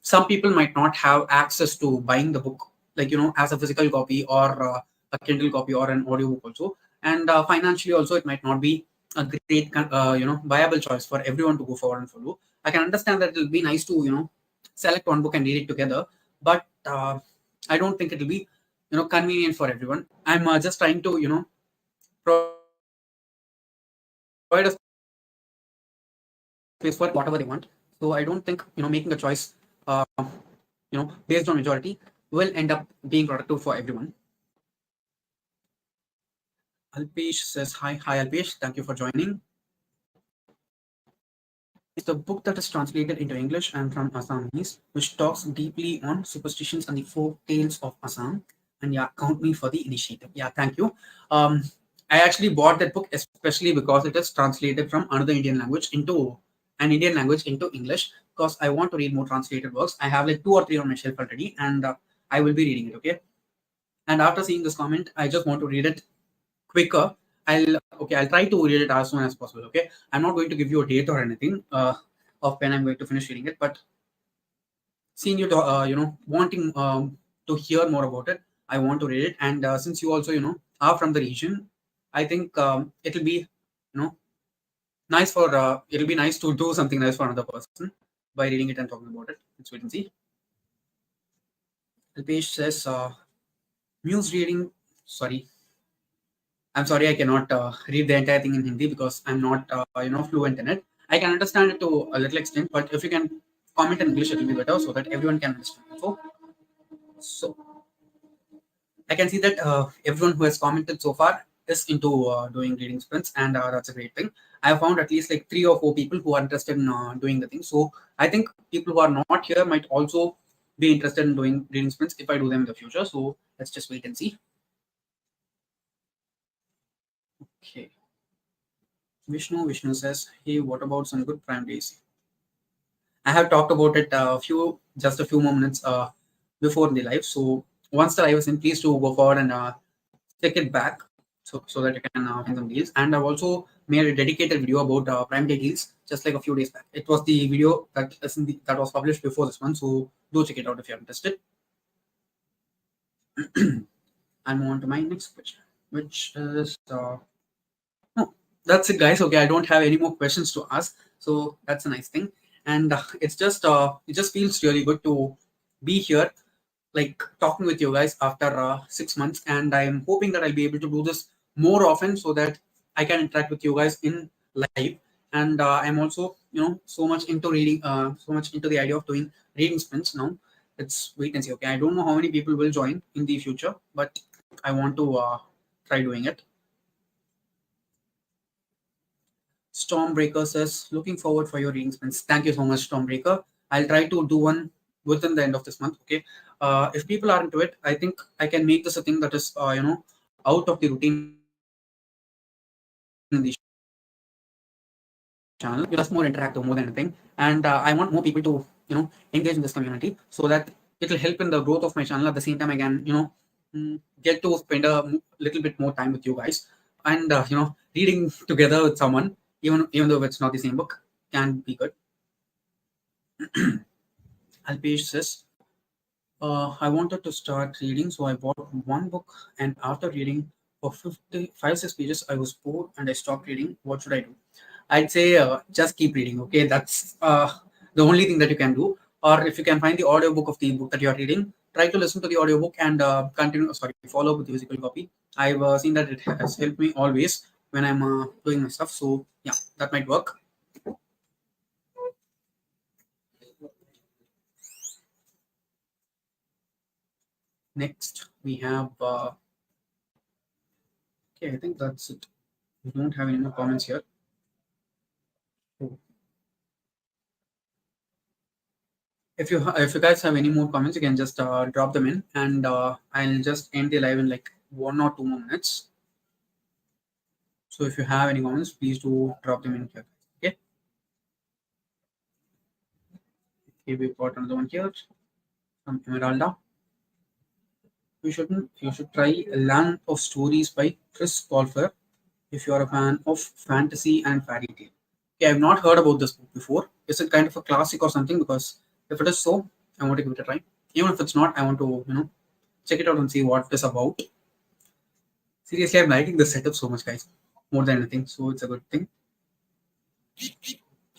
some people might not have access to buying the book, like, as a physical copy, or a Kindle copy, or an audiobook also. And financially also, it might not be a great, viable choice for everyone to go forward and follow. I can understand that it'll be nice to, select one book and read it together, but I don't think it'll be, convenient for everyone. I'm just trying to, provide a space for everyone to read whatever they want. So I don't think, making a choice, based on majority will end up being productive for everyone. Alpesh says, hi Alpesh, thank you for joining. Is the book that is translated into English and from Assamese, which talks deeply on superstitions and the folk tales of Assam. And yeah, count me for the initiative. Yeah, thank you. Um, I actually bought that book especially because it is translated from another Indian language into English, because I want to read more translated works. I have like two or three on my shelf already, and I will be reading it. Okay. And after seeing this comment, I just want to read it quicker. I'll try to read it as soon as possible. Okay, I'm not going to give you a date or anything of when I'm going to finish reading it, but seeing you, wanting to hear more about it, I want to read it. And since you also, are from the region, I think it'll be, it'll be nice to do something nice for another person by reading it and talking about it. Let's wait and see. Alpesh says, muse reading. Sorry, I'm sorry, I cannot read the entire thing in Hindi because I'm not, fluent in it. I can understand it to a little extent, but if you can comment in English, it will be better so that everyone can understand. So I can see that everyone who has commented so far is into doing reading sprints, and that's a great thing. I have found at least like 3 or 4 people who are interested in doing the thing. So I think people who are not here might also be interested in doing reading sprints if I do them in the future. So let's just wait and see. Okay. Vishnu says, hey, what about some good prime days? I have talked about it just a few more minutes before the live. So once the live is in, please to go forward and check it back, so that you can find some deals. And I've also made a dedicated video about Prime Day deals just like a few days back. It was the video that was published before this one. So do check it out if you're interested. I'll move on to my next question, which is no, that's it, guys. Okay, I don't have any more questions to ask, so that's a nice thing. And it just feels really good to be here, like talking with you guys after 6 months. And I'm hoping that I'll be able to do this more often so that I can interact with you guys in live. And I'm also, so much into reading, so much into the idea of doing reading sprints now. Let's wait and see. Okay, I don't know how many people will join in the future, but I want to try doing it. Stormbreaker says, looking forward for your reading sprints. Thank you so much, Stormbreaker. I'll try to do one within the end of this month. Okay. If people are into it, I think I can make this a thing that is, out of the routine in the channel. Just more interactive more than anything. And I want more people to, engage in this community so that it'll help in the growth of my channel. At the same time, I can, get to spend a little bit more time with you guys, and reading together with someone, even though it's not the same book, can be good. Alpesh says, I wanted to start reading, so I bought one book, and after reading For 55, 6 pages, I was bored and I stopped reading. What should I do? I'd say just keep reading. Okay, that's the only thing that you can do. Or if you can find the audiobook of the book that you are reading, try to listen to the audiobook and continue. Sorry, follow with the physical copy. I've seen that it has helped me always when I'm doing my stuff. So yeah, that might work. Next, we have. Okay, I think that's it. We don't have any more comments here. So if you guys have any more comments, you can just drop them in, and I'll just end the live in like 1 or 2 more minutes. So if you have any comments, please do drop them in here. Okay. Okay, we've got another one here from Emeralda. You should try Land of Stories by Chris Colfer if you are a fan of fantasy and fairy tale. Okay, I've not heard about this book before. Is it kind of a classic or something? Because if it is so, I want to give it a try. Even if it's not, I want to check it out and see what it's about. Seriously, I'm liking the setup so much, guys. More than anything, so it's a good thing.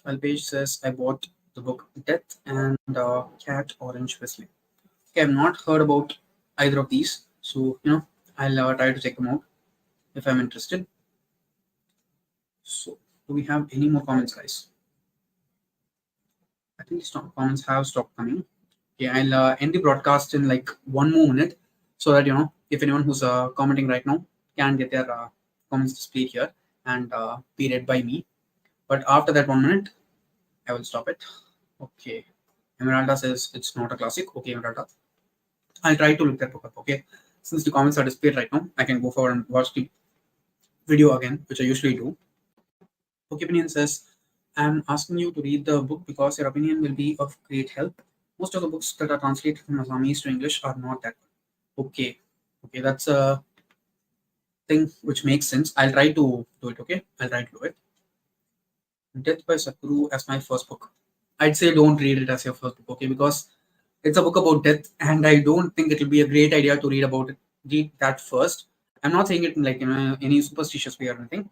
Alpage says I bought the book Death and Cat Orange Wesley. Okay, I've not heard about either of these, so I'll try to check them out if I'm interested. So, do we have any more comments, guys? I think the comments have stopped coming. Okay, I'll end the broadcast in like 1 more minute so that if anyone who's commenting right now can get their comments displayed here and be read by me. But after that 1 minute, I will stop it. Okay. Emeralda says it's not a classic. Okay, Emeralda. I'll try to look that book up. Okay. Since the comments are displayed right now, I can go forward and watch the video again, which I usually do. Book Opinion says, I'm asking you to read the book because your opinion will be of great help. Most of the books that are translated from Assamese to English are not that good. Okay. Okay, that's a thing which makes sense. I'll try to do it. Okay. I'll try to do it. Death by Sakuru as my first book. I'd say don't read it as your first book, okay? Because it's a book about death, and I don't think it will be a great idea to read about it. Read that first. I'm not saying it in like any superstitious way or anything.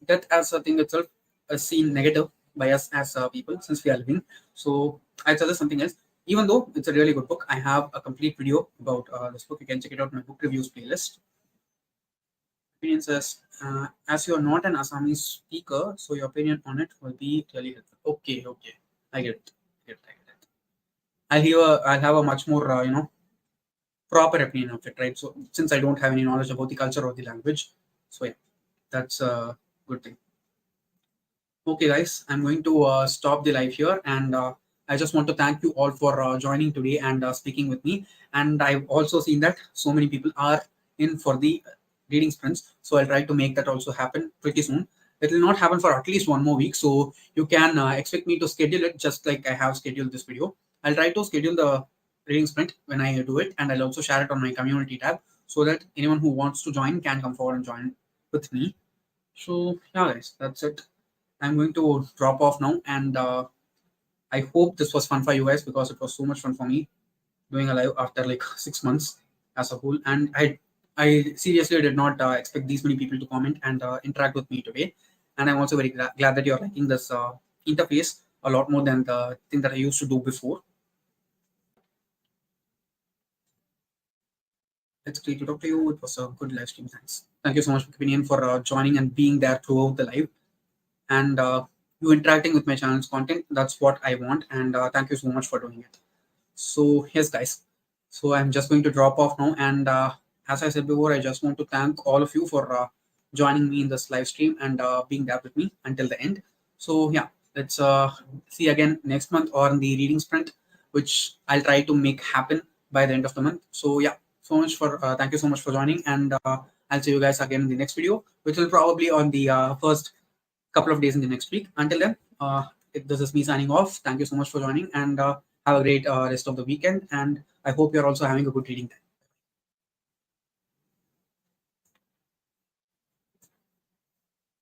Death as a thing itself is seen negative by us as people since we are living. So I'd suggest something else. Even though it's a really good book, I have a complete video about this book. You can check it out in my book reviews playlist. Opinion says, as you are not an Assamese speaker, so your opinion on it will be really helpful. Okay, okay, I get it. I get it. I'll have a much more proper opinion of it, right? So since I don't have any knowledge about the culture or the language, so yeah, that's a good thing. Okay, guys, I'm going to stop the live here, and I just want to thank you all for joining today and speaking with me. And I've also seen that so many people are in for the reading sprints, so I'll try to make that also happen pretty soon. It will not happen for at least 1 more week, so you can expect me to schedule it just like I have scheduled this video. I'll try to schedule the reading sprint when I do it, and I'll also share it on my community tab so that anyone who wants to join can come forward and join with me. So yeah, guys, that's it. I'm going to drop off now, and I hope this was fun for you guys because it was so much fun for me doing a live after like 6 months as a whole. And I seriously did not expect these many people to comment and interact with me today. And I'm also very glad that you're liking this interface a lot more than the thing that I used to do before. It's great to talk to you. It was a good live stream. Thanks. Thank you so much, Opinion, for joining and being there throughout the live. And you interacting with my channel's content. That's what I want, and thank you so much for doing it. So yes, guys, so I'm just going to drop off now, and as I said before, I just want to thank all of you for joining me in this live stream and being there with me until the end. So yeah, let's see again next month or in the reading sprint, which I'll try to make happen by the end of the month. So yeah, so much for thank you so much for joining, and I'll see you guys again in the next video, which will probably on the first couple of days in the next week. Until then, this is me signing off. Thank you so much for joining, and have a great rest of the weekend. And I hope you're also having a good reading time.